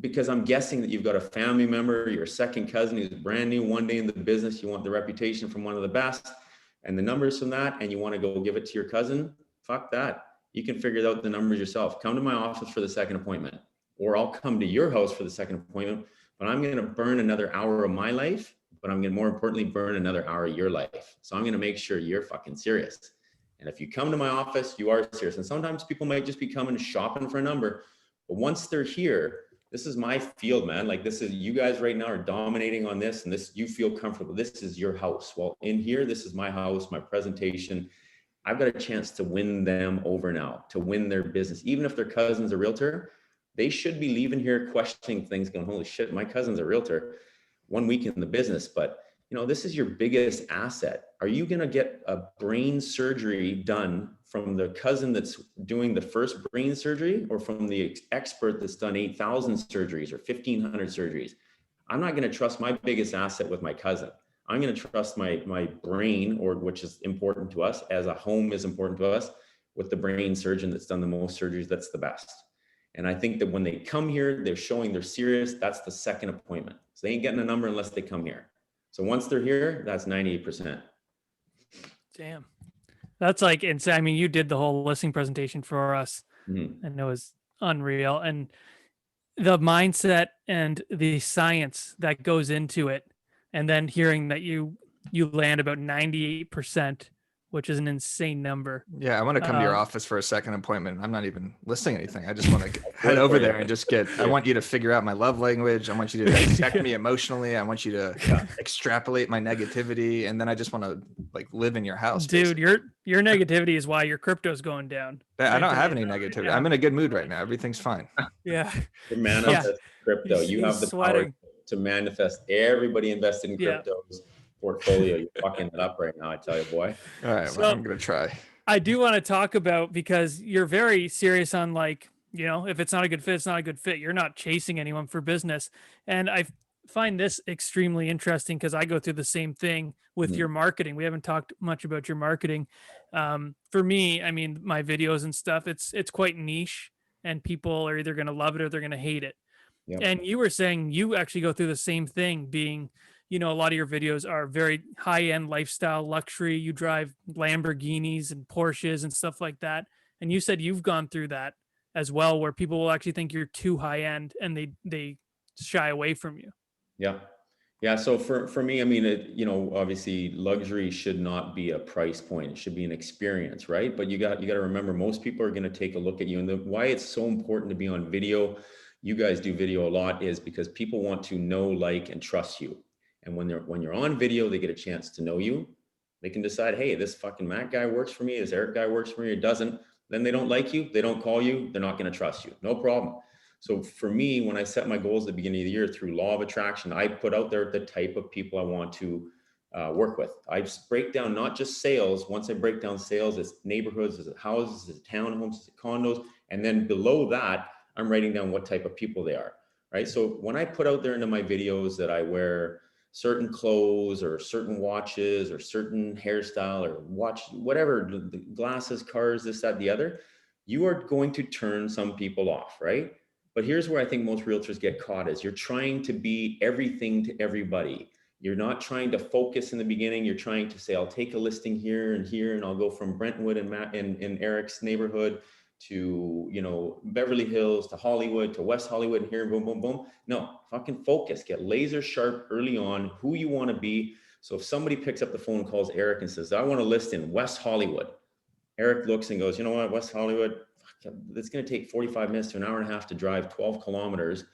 Because I'm guessing that you've got a family member, your second cousin who's brand new, one day in the business, you want the reputation from one of the best and the numbers from that, and you want to go give it to your cousin. Fuck that. You can figure out the numbers yourself. Come to my office for the second appointment, or I'll come to your house for the second appointment, but I'm going to burn another hour of my life, but I'm going to more importantly burn another hour of your life. So I'm going to make sure you're fucking serious. And if you come to my office, you are serious. And sometimes people might just be coming shopping for a number, but once they're here, this is my field, man. Like, this is, you guys right now are dominating on this, and this, you feel comfortable. This is your house. Well, in here, this is my house, my presentation. I've got a chance to win them over now, to win their business. Even if their cousin's a realtor, they should be leaving here questioning things, going, holy shit, my cousin's a realtor, 1 week in the business. But you know, this is your biggest asset. Are you going to get a brain surgery done from the cousin that's doing the first brain surgery, or from the expert that's done 8,000 surgeries or 1,500 surgeries? I'm not going to trust my biggest asset with my cousin. I'm going to trust my brain, or which is important to us as a home is important to us, with the brain surgeon that's done the most surgeries. That's the best. And I think that when they come here, they're showing they're serious. That's the second appointment. So they ain't getting a number unless they come here. So once they're here, that's 98%. Damn. That's like insane. I mean, you did the whole listing presentation for us, Mm-hmm. and it was unreal. And the mindset and the science that goes into it, and then hearing that you land about 98%, which is an insane number. Yeah, I want to come to your office for a second appointment. I'm not even listing anything. I just want to head over there and just get, I want you to figure out my love language. I want you to dissect me emotionally. I want you to extrapolate my negativity. And then I just want to like live in your house. Dude, your negativity is why your crypto's going down. I don't have any negativity. Yeah. I'm in a good mood right now. Everything's fine. Yeah. To manifest crypto, you have the sweating. power to manifest. Everybody invested in cryptos. Portfolio, you're fucking it up right now, I tell you, boy. All right, well, I'm gonna try. I do want to talk about, because you're very serious on, like, you know, if it's not a good fit, it's not a good fit. You're not chasing anyone for business. And I find this extremely interesting because I go through the same thing with your marketing. We haven't talked much about your marketing. For me, I mean, my videos and stuff, it's quite niche, and people are either going to love it or they're going to hate it. Yep. And you were saying you actually go through the same thing, being, you know, a lot of your videos are very high-end lifestyle, luxury. You drive Lamborghinis and Porsches and stuff like that. And you said you've gone through that as well, where people will actually think you're too high-end and they shy away from you. Yeah. Yeah. So for me, I mean, you know, obviously luxury should not be a price point. It should be an experience, right? But you got to remember, most people are going to take a look at you. And why it's so important to be on video, you guys do video a lot, is because people want to know, like, and trust you. And when you're on video, they get a chance to know you. They can decide, hey, this fucking Matt guy works for me, this Eric guy works for me, or doesn't. Then they don't like you, they don't call you, they're not going to trust you. No problem. So for me, when I set my goals at the beginning of the year through law of attraction, I put out there the type of people I want to work with. I break down not just sales. Once I break down sales, it's neighborhoods, it's houses, it's townhomes, it's condos. And then below that, I'm writing down what type of people they are, right? So when I put out there into my videos that I wear certain clothes or certain watches or certain hairstyle or watch, whatever, glasses, cars, this, that, the other, you are going to turn some people off, right? But here's where I think most realtors get caught is you're trying to be everything to everybody. You're not trying to focus in the beginning. You're trying to say, I'll take a listing here, and I'll go from Brentwood and Matt in Eric's neighborhood to, you know, Beverly Hills, to Hollywood, to West Hollywood, and here, boom, boom, boom. No, fucking focus, get laser sharp early on who you want to be. So if somebody picks up the phone and calls Eric and says, I want to list in West Hollywood, Eric looks and goes, you know what, West Hollywood, it's going to take 45 minutes to an hour and a half to drive 12 kilometers,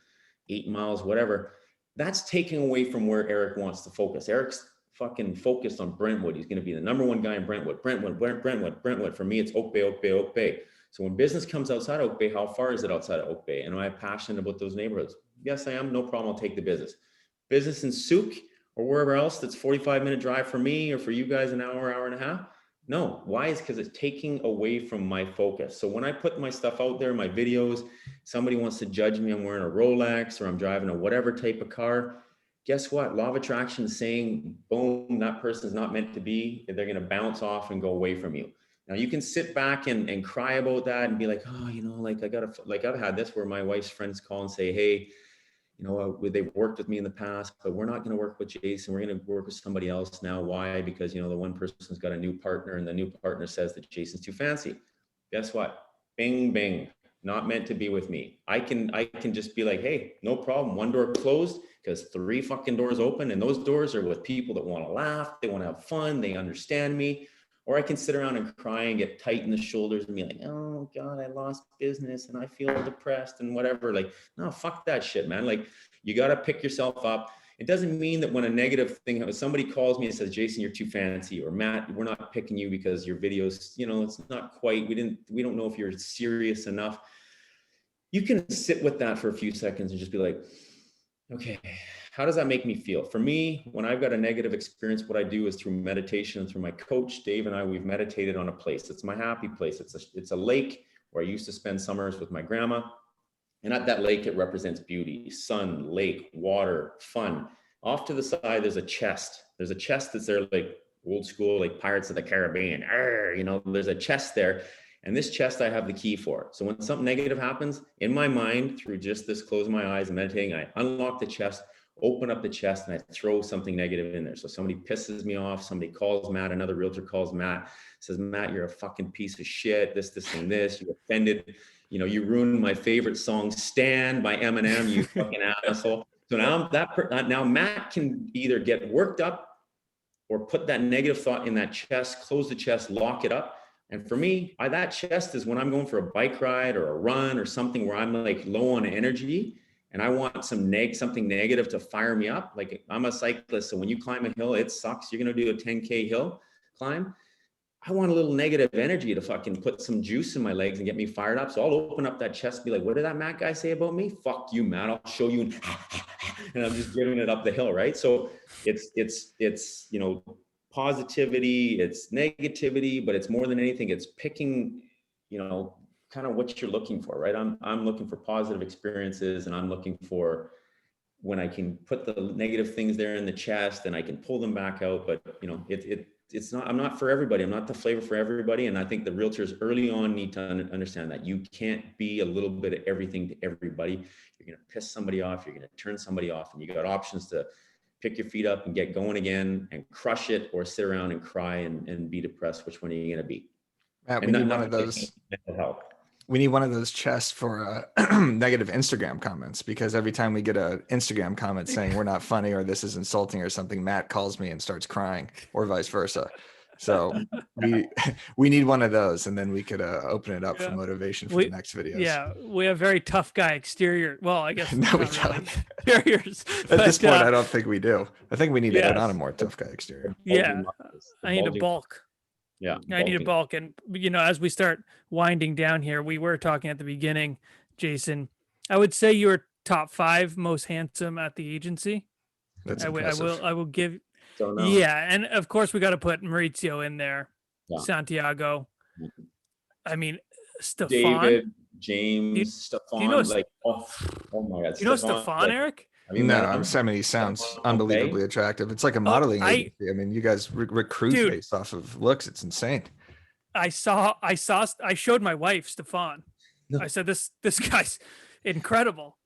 8 miles, whatever. That's taking away from where Eric wants to focus. Eric's fucking focused on Brentwood. He's going to be the number one guy in Brentwood. Brentwood. For me, it's Oak Bay, Oak Bay, Oak Bay. So when business comes outside of Oak Bay, how far is it outside of Oak Bay? And am I passionate about those neighborhoods? Yes, I am. No problem. I'll take the business. Business in Souk or wherever else that's 45-minute drive for me or for you guys, an hour, hour and a half. No, why is because it's taking away from my focus. So when I put my stuff out there, my videos, somebody wants to judge me, I'm wearing a Rolex or I'm driving a whatever type of car. Guess what? Law of attraction is saying, boom, that person's not meant to be. They're going to bounce off and go away from you. Now you can sit back and cry about that and be like, oh, like I've had this where my wife's friends call and say, hey, they've worked with me in the past, but we're not going to work with Jason. We're going to work with somebody else now. Why? Because, the one person's got a new partner and the new partner says that Jason's too fancy. Guess what? Bing, bing, not meant to be with me. I can just be like, hey, no problem. One door closed because 3 fucking doors open, and those doors are with people that want to laugh. They want to have fun. They understand me. Or I can sit around and cry and get tight in the shoulders and be like, oh God, I lost business and I feel depressed and whatever. Like, no, fuck that shit, man. Like, you got to pick yourself up. It doesn't mean that when a negative thing happens, somebody calls me and says, Jason, you're too fancy, or Matt, we're not picking you because your videos, it's not quite, we don't know if you're serious enough. You can sit with that for a few seconds and just be like, okay, how does that make me feel? For me, when I've got a negative experience, what I do is through meditation, through my coach, Dave, and I, we've meditated on a place. It's my happy place. It's a lake where I used to spend summers with my grandma. And at that lake, it represents beauty, sun, lake, water, fun. Off to the side, there's a chest. There's a chest that's there like old school, like Pirates of the Caribbean. There's a chest there. And this chest I have the key for. So when something negative happens in my mind, through just this closing my eyes and meditating, I unlock the chest, open up the chest, and I throw something negative in there. So somebody pisses me off, somebody calls Matt, another realtor calls Matt, says, Matt, you're a fucking piece of shit, this, and this, you offended, you ruined my favorite song, Stand by Eminem, you fucking asshole. So now Matt can either get worked up or put that negative thought in that chest, close the chest, lock it up. And for me, that chest is when I'm going for a bike ride or a run or something where I'm like low on energy and I want something negative to fire me up. Like, I'm a cyclist. So when you climb a hill, it sucks. You're going to do a 10K hill climb. I want a little negative energy to fucking put some juice in my legs and get me fired up. So I'll open up that chest and be like, what did that Matt guy say about me? Fuck you, Matt. I'll show you. And I'm just giving it up the hill. Right. So it's, positivity, it's negativity, but it's more than anything, it's picking, kind of what you're looking for, right? I'm looking for positive experiences, and I'm looking for when I can put the negative things there in the chest and I can pull them back out. But it's not, I'm not for everybody. I'm not the flavor for everybody. And I think the realtors early on need to understand that you can't be a little bit of everything to everybody. You're going to piss somebody off. You're going to turn somebody off, and you got options to pick your feet up and get going again and crush it, or sit around and cry and be depressed. Which one are you going to be? Matt, we And need one of those. Mental health. We need one of those chests for negative Instagram comments, because every time we get an Instagram comment saying we're not funny or this is insulting or something, Matt calls me and starts crying, or vice versa. So we need one of those, and then we could open it up for motivation for the next videos. Yeah, we have very tough guy exterior. Well, I guess no, we don't. Exteriors. At this point, I don't think we do. I think we need to put on a more tough guy exterior. Yeah, I need a bulk. Yeah, I need a bulk. And, as we start winding down here, we were talking at the beginning, Jason, I would say you're top 5 most handsome at the agency. That's I will give. Don't know. Yeah. And of course we got to put Maurizio in there. Yeah. Santiago. I mean, Stefan. David, James, Stefan. Oh my God. Do you know Stefan, Eric? No, he sounds unbelievably attractive. It's like a modeling agency. I mean, you guys recruit based off of looks. It's insane. I showed my wife Stefan. No. I said, this guy's incredible.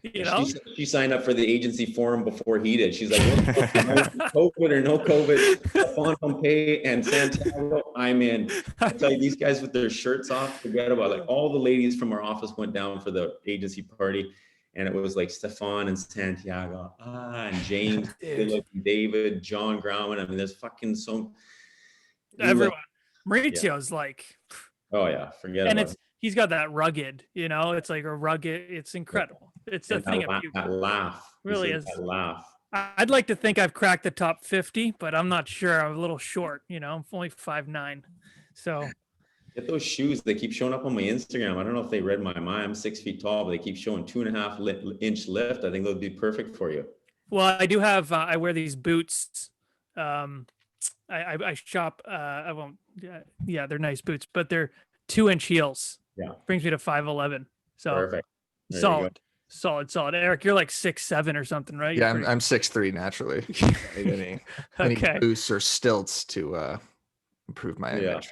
She signed up for the agency forum before he did. She's like, COVID or no COVID, Stefan Pompey and Santiago, I'm in. I tell you, these guys with their shirts off, forget about it. Like, all the ladies from our office went down for the agency party. And it was like Stefan and Santiago, and James, David, John Grauman. I mean, there's fucking everyone. Maurizio's like, oh yeah, forget about it. He's got that rugged, it's like a rugged. It's incredible. It's a thing of that laugh. Really is. That laugh. I'd like to think I've cracked the top 50, but I'm not sure. I'm a little short. I'm only 5'9", so. Get those shoes. They keep showing up on my Instagram. I don't know if they read my mind. I'm 6 feet tall, but they keep showing 2.5 inch lift. I think they'll be perfect for you. Well, I do have, I wear these boots. I shop, I won't Yeah, they're nice boots, but they're 2-inch heels. Yeah. Brings me to 5'11". So Perfect. There you go. solid. Eric, you're like 6'7" or something, right? Yeah, I'm 6'3" naturally. Don't need any Okay. boosts or stilts to improve my Yeah. image.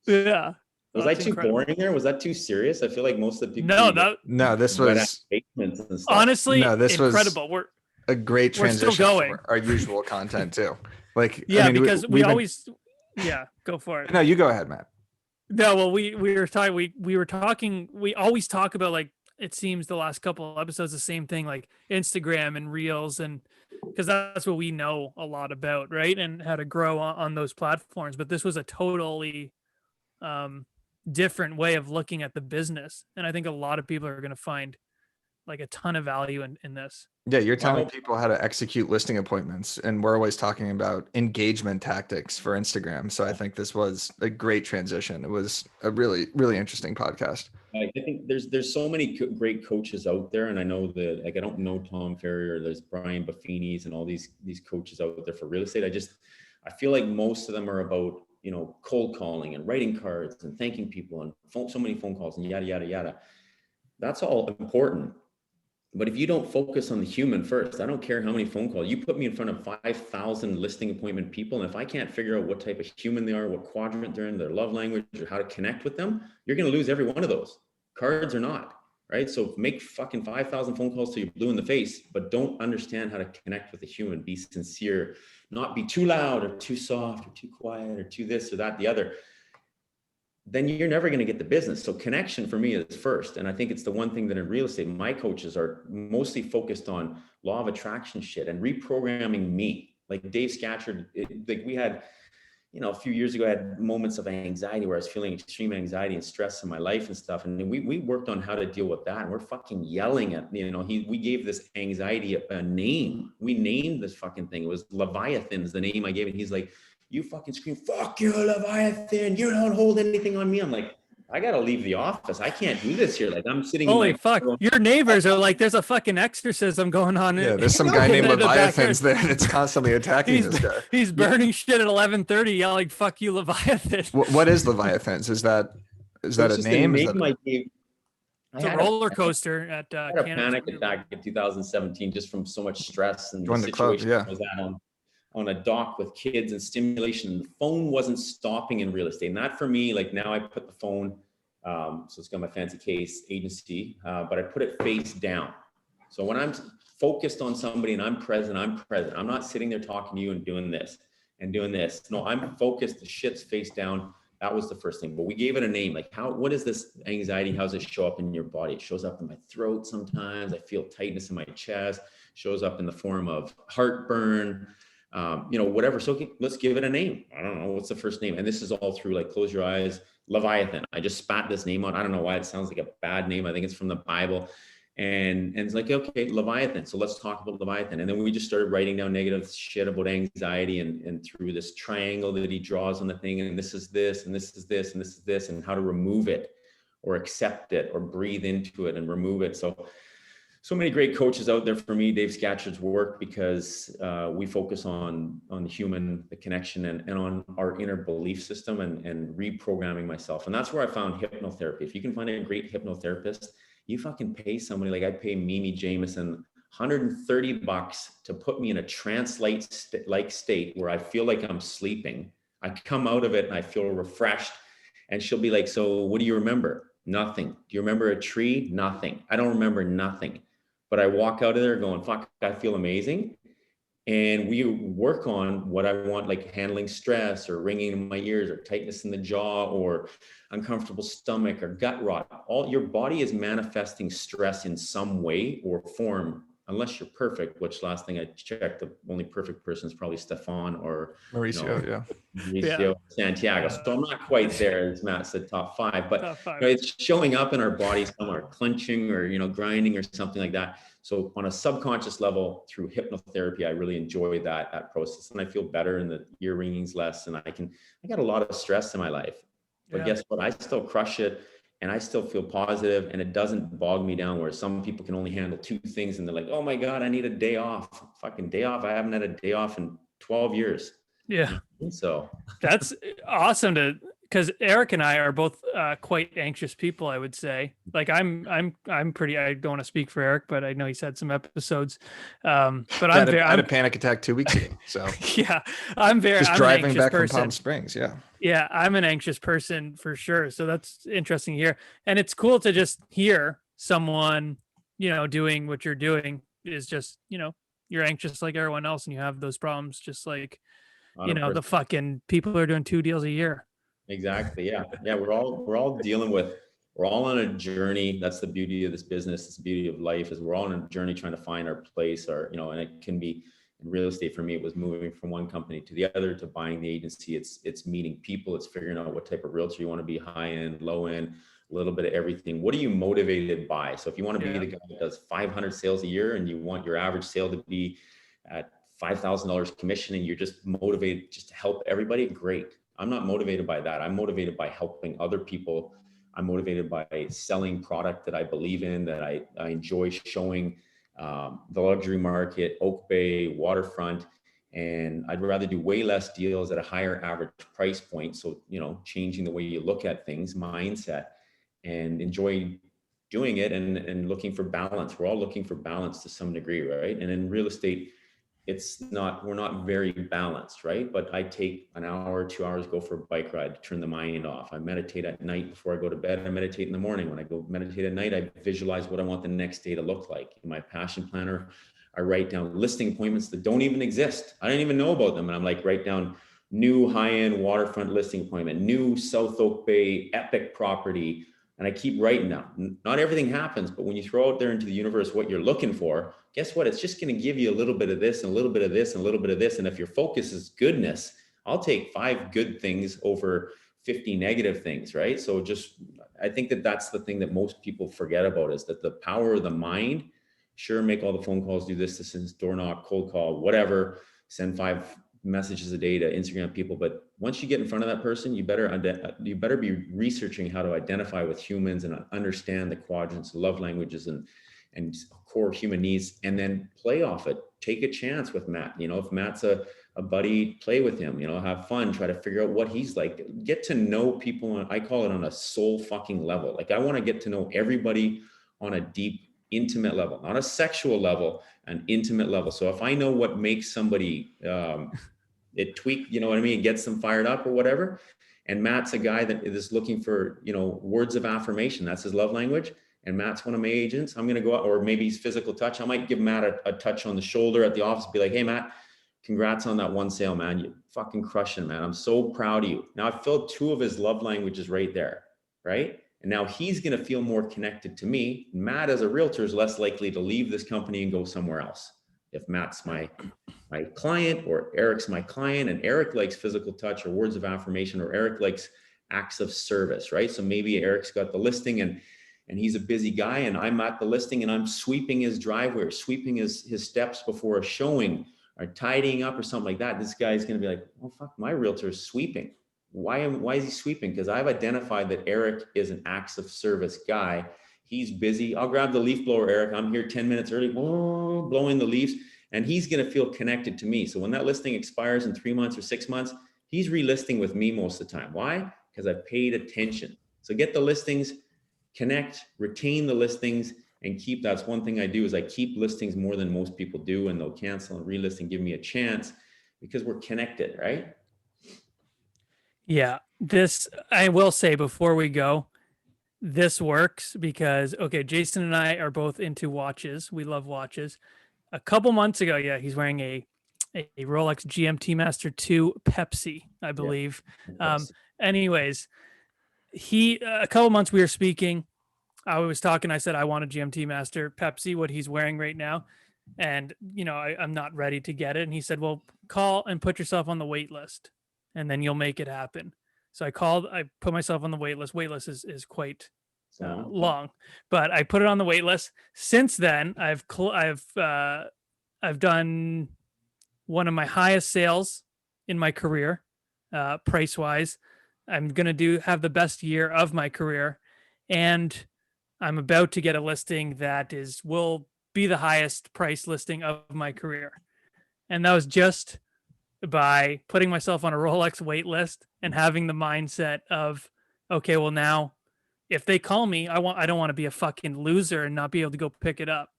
Yeah. Was I too boring there? Was that too serious? I feel like most of the people. No, this wet was basements and stuff. honestly No, this was incredible. We're a great We're still transition going. from our usual content too. Like, yeah, I mean, because we we've been- always go for it. No, you go ahead, Matt. No, well, we were talking. We were talking. We always talk about, like, it seems the last couple of episodes the same thing, like Instagram and Reels, and because that's what we know a lot about, right? And how to grow on those platforms. But this was a totally different way of looking at the business, and I think a lot of people are going to find like a ton of value in this. Yeah, you're telling people how to execute listing appointments, and we're always talking about engagement tactics for Instagram. So I think this was a great transition. It was a really, really interesting podcast. I think there's so many great coaches out there, and I know that, like, I don't know Tom Ferry, or there's Brian Buffini's and all these coaches out there for real estate. I feel like most of them are about, cold calling and writing cards and thanking people and so many phone calls and yada yada yada. That's all important. But if you don't focus on the human first, I don't care how many phone calls. You put me in front of 5,000 listing appointment people, and if I can't figure out what type of human they are, what quadrant they're in, their love language, or how to connect with them, you're going to lose every one of those, cards or not, right? So make fucking 5,000 phone calls till you're blue in the face, but don't understand how to connect with a human. Be sincere, not be too loud or too soft or too quiet or too this or that, the other. Then you're never going to get the business. So connection for me is first. And I think it's the one thing that in real estate, my coaches are mostly focused on law of attraction shit and reprogramming me. Like Dave Scatchard, like we had, a few years ago, I had moments of anxiety where I was feeling extreme anxiety and stress in my life and stuff. And we worked on how to deal with that. And we're fucking yelling at, we gave this anxiety a name. We named this fucking thing. It was Leviathan is the name I gave it. He's like, you fucking scream, fuck you, Leviathan. You don't hold anything on me. I'm like, I got to leave the office. I can't do this here. Like, I'm sitting. Holy fuck. Your neighbors are like, there's a fucking extorcism going on. Yeah, there's some guy named Leviathan's there that's constantly attacking this guy. He's burning shit at 11:30, yelling, fuck you, Leviathan. What is Leviathan's? Is that a name? It's a roller coaster at I had a panic attack in 2017 just from so much stress and the situation I was at on a dock with kids and stimulation. The phone wasn't stopping in real estate. And that for me, like now I put the phone, so it's got my fancy case agency, but I put it face down. So when I'm focused on somebody and I'm present. I'm not sitting there talking to you and doing this and doing this. No, I'm focused, the shit's face down. That was the first thing, but we gave it a name. Like what is this anxiety? How does it show up in your body? It shows up in my throat sometimes. I feel tightness in my chest, shows up in the form of heartburn, whatever. So let's give it a name. I don't know. What's the first name? And this is all through like, close your eyes, Leviathan. I just spat this name out. I don't know why it sounds like a bad name. I think it's from the Bible. And it's like, okay, Leviathan. So let's talk about Leviathan. And then we just started writing down negative shit about anxiety and through this triangle that he draws on the thing. And this is this, and this is this, and this is this, and how to remove it or accept it or breathe into it and remove it. So many great coaches out there for me. Dave Scatchard's work, because we focus on the human, the connection, and on our inner belief system and reprogramming myself. And that's where I found hypnotherapy. If you can find a great hypnotherapist, you fucking pay somebody, like I pay Mimi Jameson $130 to put me in a trance-like state where I feel like I'm sleeping. I come out of it and I feel refreshed. And she'll be like, so what do you remember? Nothing. Do you remember a tree? Nothing. I don't remember nothing. But I walk out of there going, fuck, I feel amazing. And we work on what I want, like handling stress or ringing in my ears or tightness in the jaw or uncomfortable stomach or gut rot. All your body is manifesting stress in some way or form, unless you're perfect, which last thing I checked, the only perfect person is probably Stefan or Mauricio Santiago. So I'm not quite there, as Matt said, top five, but it's showing up in our bodies, some are clenching or, grinding or something like that. So on a subconscious level through hypnotherapy, I really enjoy that process, and I feel better and the ear ringing's less. And I got a lot of stress in my life, but guess what? I still crush it. And I still feel positive, and it doesn't bog me down where some people can only handle 2 things and they're like, oh my God, I need a day off. Fucking day off. I haven't had a day off in 12 years. Yeah. So That's awesome because Eric and I are both quite anxious people, I would say. Like I'm pretty, I don't want to speak for Eric, but I know he's had some episodes. But I I'm had, very, I had a I'm, panic attack 2 weeks ago. So yeah, just I'm an driving anxious back from person. Palm Springs. Yeah. Yeah, I'm an anxious person for sure. So that's interesting to hear. And it's cool to just hear someone, doing what you're doing is just, you're anxious like everyone else and you have those problems just like, the 100%. fucking people are doing 2 deals a year. Exactly. Yeah. Yeah. We're all dealing with, we're all on a journey. That's the beauty of this business. It's the beauty of life is we're all on a journey trying to find our place or, and it can be in real estate. For me, it was moving from one company to the other to buying the agency. It's meeting people. It's figuring out what type of realtor you want to be, high end, low end, a little bit of everything. What are you motivated by? So if you want to be the guy that does 500 sales a year and you want your average sale to be at $5,000 commission and you're just motivated just to help everybody, great. I'm not motivated by that. I'm motivated by helping other people. I'm motivated by selling product that I believe in, that I enjoy showing, the luxury market, Oak Bay, waterfront. And I'd rather do way less deals at a higher average price point. So, changing the way you look at things, mindset, and enjoy doing it and looking for balance. We're all looking for balance to some degree, right? And in real estate, we're not very balanced, right? But I take an hour, 2 hours, go for a bike ride to turn the mind off. I meditate at night before I go to bed. I meditate in the morning. When I go meditate at night, I visualize what I want the next day to look like. In my passion planner, I write down listing appointments that don't even exist. I didn't even know about them. And I'm like, write down new high-end waterfront listing appointment, new South Oak Bay epic property. And I keep writing down. Not everything happens, but when you throw out there into the universe what you're looking for, guess what? It's just going to give you a little bit of this and a little bit of this and a little bit of this. And if your focus is goodness, I'll take 5 good things over 50 negative things, right? So I think that's the thing that most people forget about is that the power of the mind, sure, make all the phone calls, do this, door knock, cold call, whatever, send 5 messages a day to Instagram people. But once you get in front of that person, you better be researching how to identify with humans and understand the quadrants, love languages, and core human needs, and then play off it. Take a chance with Matt. If Matt's a buddy, play with him, have fun, try to figure out what he's like, get to know people. I call it on a soul fucking level. Like I want to get to know everybody on a deep, intimate level, not a sexual level, an intimate level. So if I know what makes somebody, it tweak, what I mean, gets them fired up or whatever. And Matt's a guy that is looking for, words of affirmation. That's his love language. And Matt's one of my agents. I'm going to go out, or maybe he's physical touch. I might give Matt a touch on the shoulder at the office, be like, hey, Matt, congrats on that one sale, man. You fucking crushing, man. I'm so proud of you. Now I've filled 2 of his love languages right there. Right. And now he's going to feel more connected to me. Matt, as a realtor, is less likely to leave this company and go somewhere else. If Matt's my client, or Eric's my client, and Eric likes physical touch or words of affirmation, or Eric likes acts of service, right? So maybe Eric's got the listing and he's a busy guy, and I'm at the listing and I'm sweeping his driveway, or sweeping his steps before a showing, or tidying up or something like that. This guy's going to be like, oh, fuck, my realtor is sweeping. Why is he sweeping? Because I've identified that Eric is an acts of service guy. He's busy. I'll grab the leaf blower, Eric. I'm here 10 minutes early, blowing the leaves. And he's going to feel connected to me. So when that listing expires in 3 months or 6 months, he's relisting with me most of the time. Why? Because I've paid attention. So get the listings, connect, retain the listings, and keep. That's one thing I do is I keep listings more than most people do, and they'll cancel and relist and give me a chance because we're connected, right? Yeah, I will say before we go, this works because, okay, Jason and I are both into watches. We love watches. A couple months ago, yeah, he's wearing a Rolex GMT Master 2 Pepsi, I believe. Yeah. Anyways, a couple months we were speaking. I was talking. I said I want a GMT Master Pepsi, what he's wearing right now, and I'm not ready to get it. And he said, "Well, call and put yourself on the wait list, and then you'll make it happen." So I called. I put myself on the wait list. Wait list is quite long, but I put it on the wait list. Since then, I've done one of my highest sales in my career, price wise. I'm gonna have the best year of my career, and I'm about to get a listing that will be the highest price listing of my career. And that was just by putting myself on a Rolex wait list and having the mindset of, okay, well now if they call me, I don't want to be a fucking loser and not be able to go pick it up.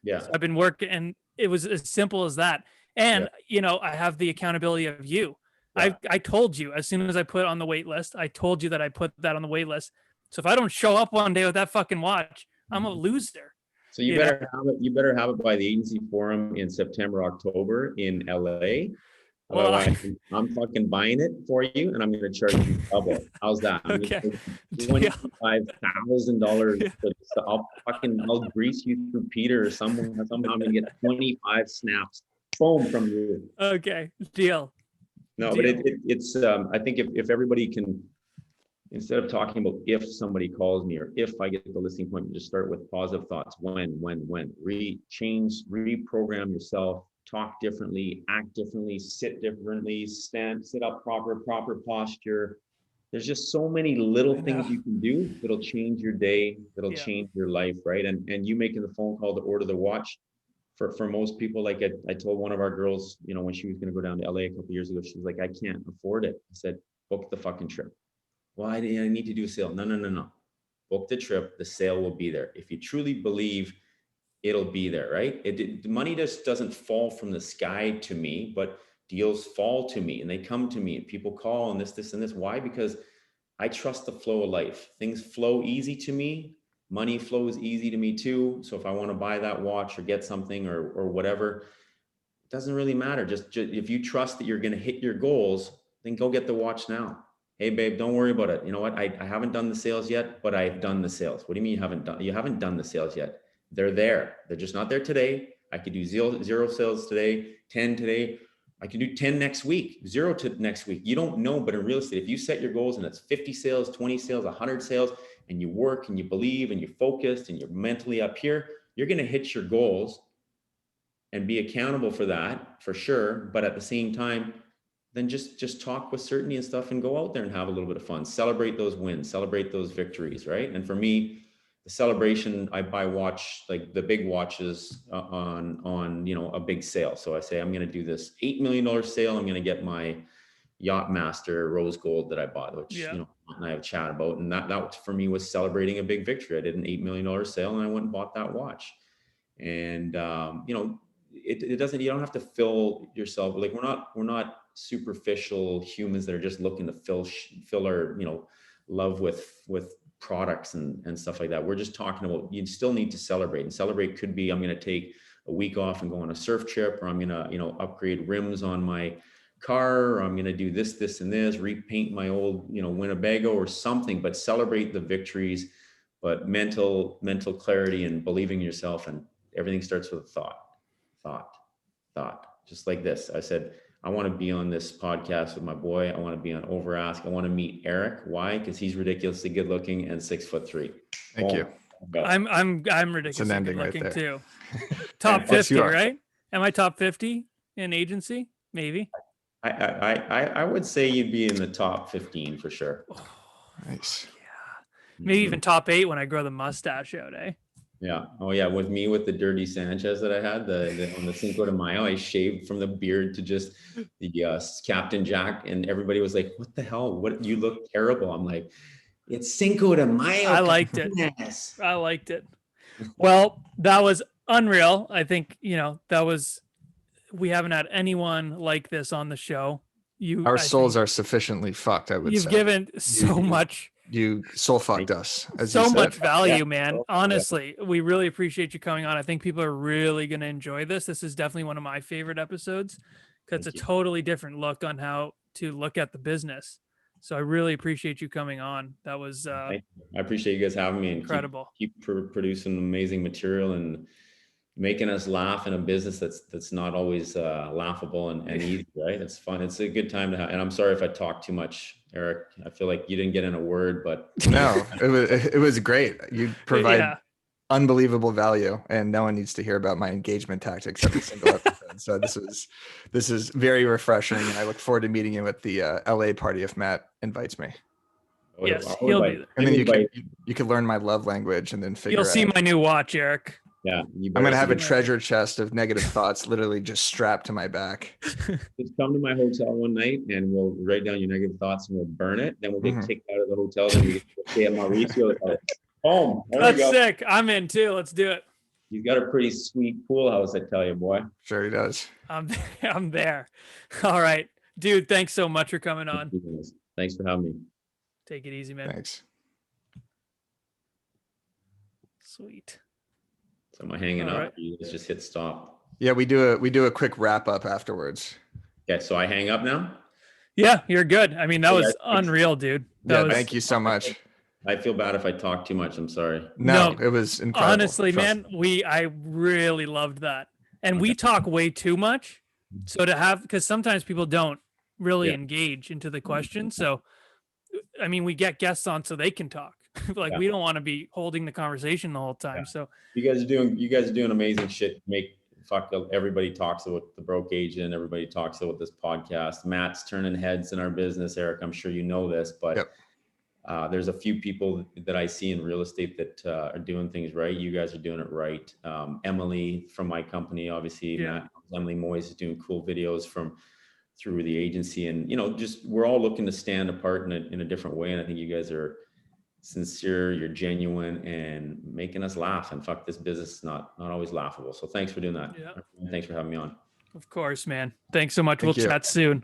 Yeah. So I've been working, and it was as simple as that. And I have the accountability of you. Yeah. I told you as soon as I put on the wait list, I told you that I put that on the wait list. So if I don't show up one day with that fucking watch, I'm a loser. So you better have it. You better have it by the agency forum in September, October in LA. Well, Otherwise, I'm fucking buying it for you, and I'm going to charge you double. How's that? Okay. $25,000. I'll grease you through Peter or someone. Somehow I'm going to get 25 snaps, boom, from you. Okay, deal. No, but it's. I think if everybody can, instead of talking about if somebody calls me or if I get the listing appointment, just start with positive thoughts. When, reprogram yourself. Talk differently, act differently, sit differently, sit up proper posture. There's just so many little things you can do that'll change your day, that'll change your life, right? And you making the phone call to order the watch, for most people, like I told one of our girls, when she was going to go down to LA a couple of years ago, she was like, I can't afford it. I said, book the fucking trip. Well, I need to do a sale. No. Book the trip. The sale will be there. If you truly believe, it'll be there, right? The money just doesn't fall from the sky to me, but deals fall to me and they come to me and people call and this and this. Why? Because I trust the flow of life. Things flow easy to me. Money flows easy to me too. So if I want to buy that watch or get something or whatever, it doesn't really matter. Just if you trust that you're going to hit your goals, then go get the watch now. Hey babe, don't worry about it. You know what? I haven't done the sales yet, but I've done the sales. What do you mean you haven't done the sales yet? They're there. They're just not there today. I could do zero sales today, 10 today. I can do 10 next week, 0 to next week. You don't know, but in real estate, if you set your goals and it's 50 sales, 20 sales, 100 sales, and you work and you believe and you're focused and you're mentally up here, you're going to hit your goals and be accountable for that for sure. But at the same time, then just talk with certainty and stuff and go out there and have a little bit of fun. Celebrate those wins, celebrate those victories, right? And for me, the celebration, I buy watch, like the big watches on a big sale. So I say, I'm going to do this $8 million sale. I'm going to get my Yacht Master rose gold that I bought, which, and I have a chat about. And that for me was celebrating a big victory. I did an $8 million sale and I went and bought that watch. And, it doesn't, you don't have to fill yourself. Like we're not superficial humans that are just looking to fill our, love with products and stuff like that. We're just talking about, you still need to celebrate, and celebrate could be, I'm going to take a week off and go on a surf trip, or I'm going to, upgrade rims on my car, or I'm going to do this and this, repaint my old, Winnebago or something, but celebrate the victories, but mental clarity and believing in yourself. And everything starts with a thought, just like this. I said, I want to be on this podcast with my boy. I want to be on Over Ask. I want to meet Eric. Why? Because he's ridiculously good looking and 6'3". Thank you. I'm ridiculously good looking right too. Top 50, right? Am I top 50 in agency? Maybe. I would say you'd be in the top 15 for sure. Oh, nice. Yeah. Maybe even top 8 when I grow the mustache out, eh? Yeah. Oh yeah. With the dirty Sanchez that I had, on the Cinco de Mayo, I shaved from the beard to just the Captain Jack, and everybody was like, "What the hell? What, you look terrible." I'm like, "It's Cinco de Mayo." I liked it. I liked it. Well, that was unreal. I think we haven't had anyone like this on the show. Our souls are sufficiently fucked. I would say you've given so much. You soul fucked us. So much value, man. Honestly, we really appreciate you coming on. I think people are really going to enjoy this. This is definitely one of my favorite episodes because it's a totally different look on how to look at the business. So I really appreciate you coming on. That was I appreciate you guys having me. And incredible. Keep producing amazing material and making us laugh in a business that's not always laughable and easy, right? It's fun. It's a good time to have. And I'm sorry if I talk too much, Eric. I feel like you didn't get in a word, but no, it was great. You provide unbelievable value, and no one needs to hear about my engagement tactics every single episode. So this is very refreshing, and I look forward to meeting you at the LA party if Matt invites me. Yes, he'll be there. And then you can learn my love language and then figure out. You'll see my new watch, Eric. Yeah. You I'm better gonna have a see- treasure chest of negative thoughts literally just strapped to my back. just come to my hotel one night and we'll write down your negative thoughts and we'll burn it. Then we'll get Mhm. kicked out of the hotel. Then we get to stay at Mauricio's house. Boom. There we That's go. sick. I'm in too. Let's do it. He's got a pretty sweet pool house, I tell you, boy. Sure he does. I'm there. All right, dude. Thanks so much for coming on. Thanks for having me. Take it easy, man. Thanks. Sweet. So am I hanging All up? right. You guys just hit stop. Yeah, we do a quick wrap up afterwards. Okay, so I hang up now? Yeah, you're good. I mean, that Hey, was guys, thanks. unreal, dude. That Yeah, was thank you so much. I feel bad if I talk too much. I'm sorry. No, No, it was incredible. honestly, Trust man. I really loved that, and we Okay. talk way too much. So to have, because sometimes people don't really Yeah. engage into the question. So, I mean, we get guests on so they can talk. Like Yeah. we don't want to be holding the conversation the whole time. Yeah. So You guys are doing amazing shit. Everybody talks about the broke agent. Everybody talks about this podcast. Matt's turning heads in our business, Eric. I'm sure you know this, but Yep. there's a few people that I see in real estate that are doing things right. You guys are doing it right. Emily from my company, obviously, Yeah. Emily Moyes is doing cool videos through the agency, and just we're all looking to stand apart in a different way. And I think you guys are sincere, you're genuine, and making us laugh. And fuck, this business is not always laughable. So thanks for doing that. Yeah. Thanks for having me on. of course, man. Thanks so much. Thank We'll you. chat soon.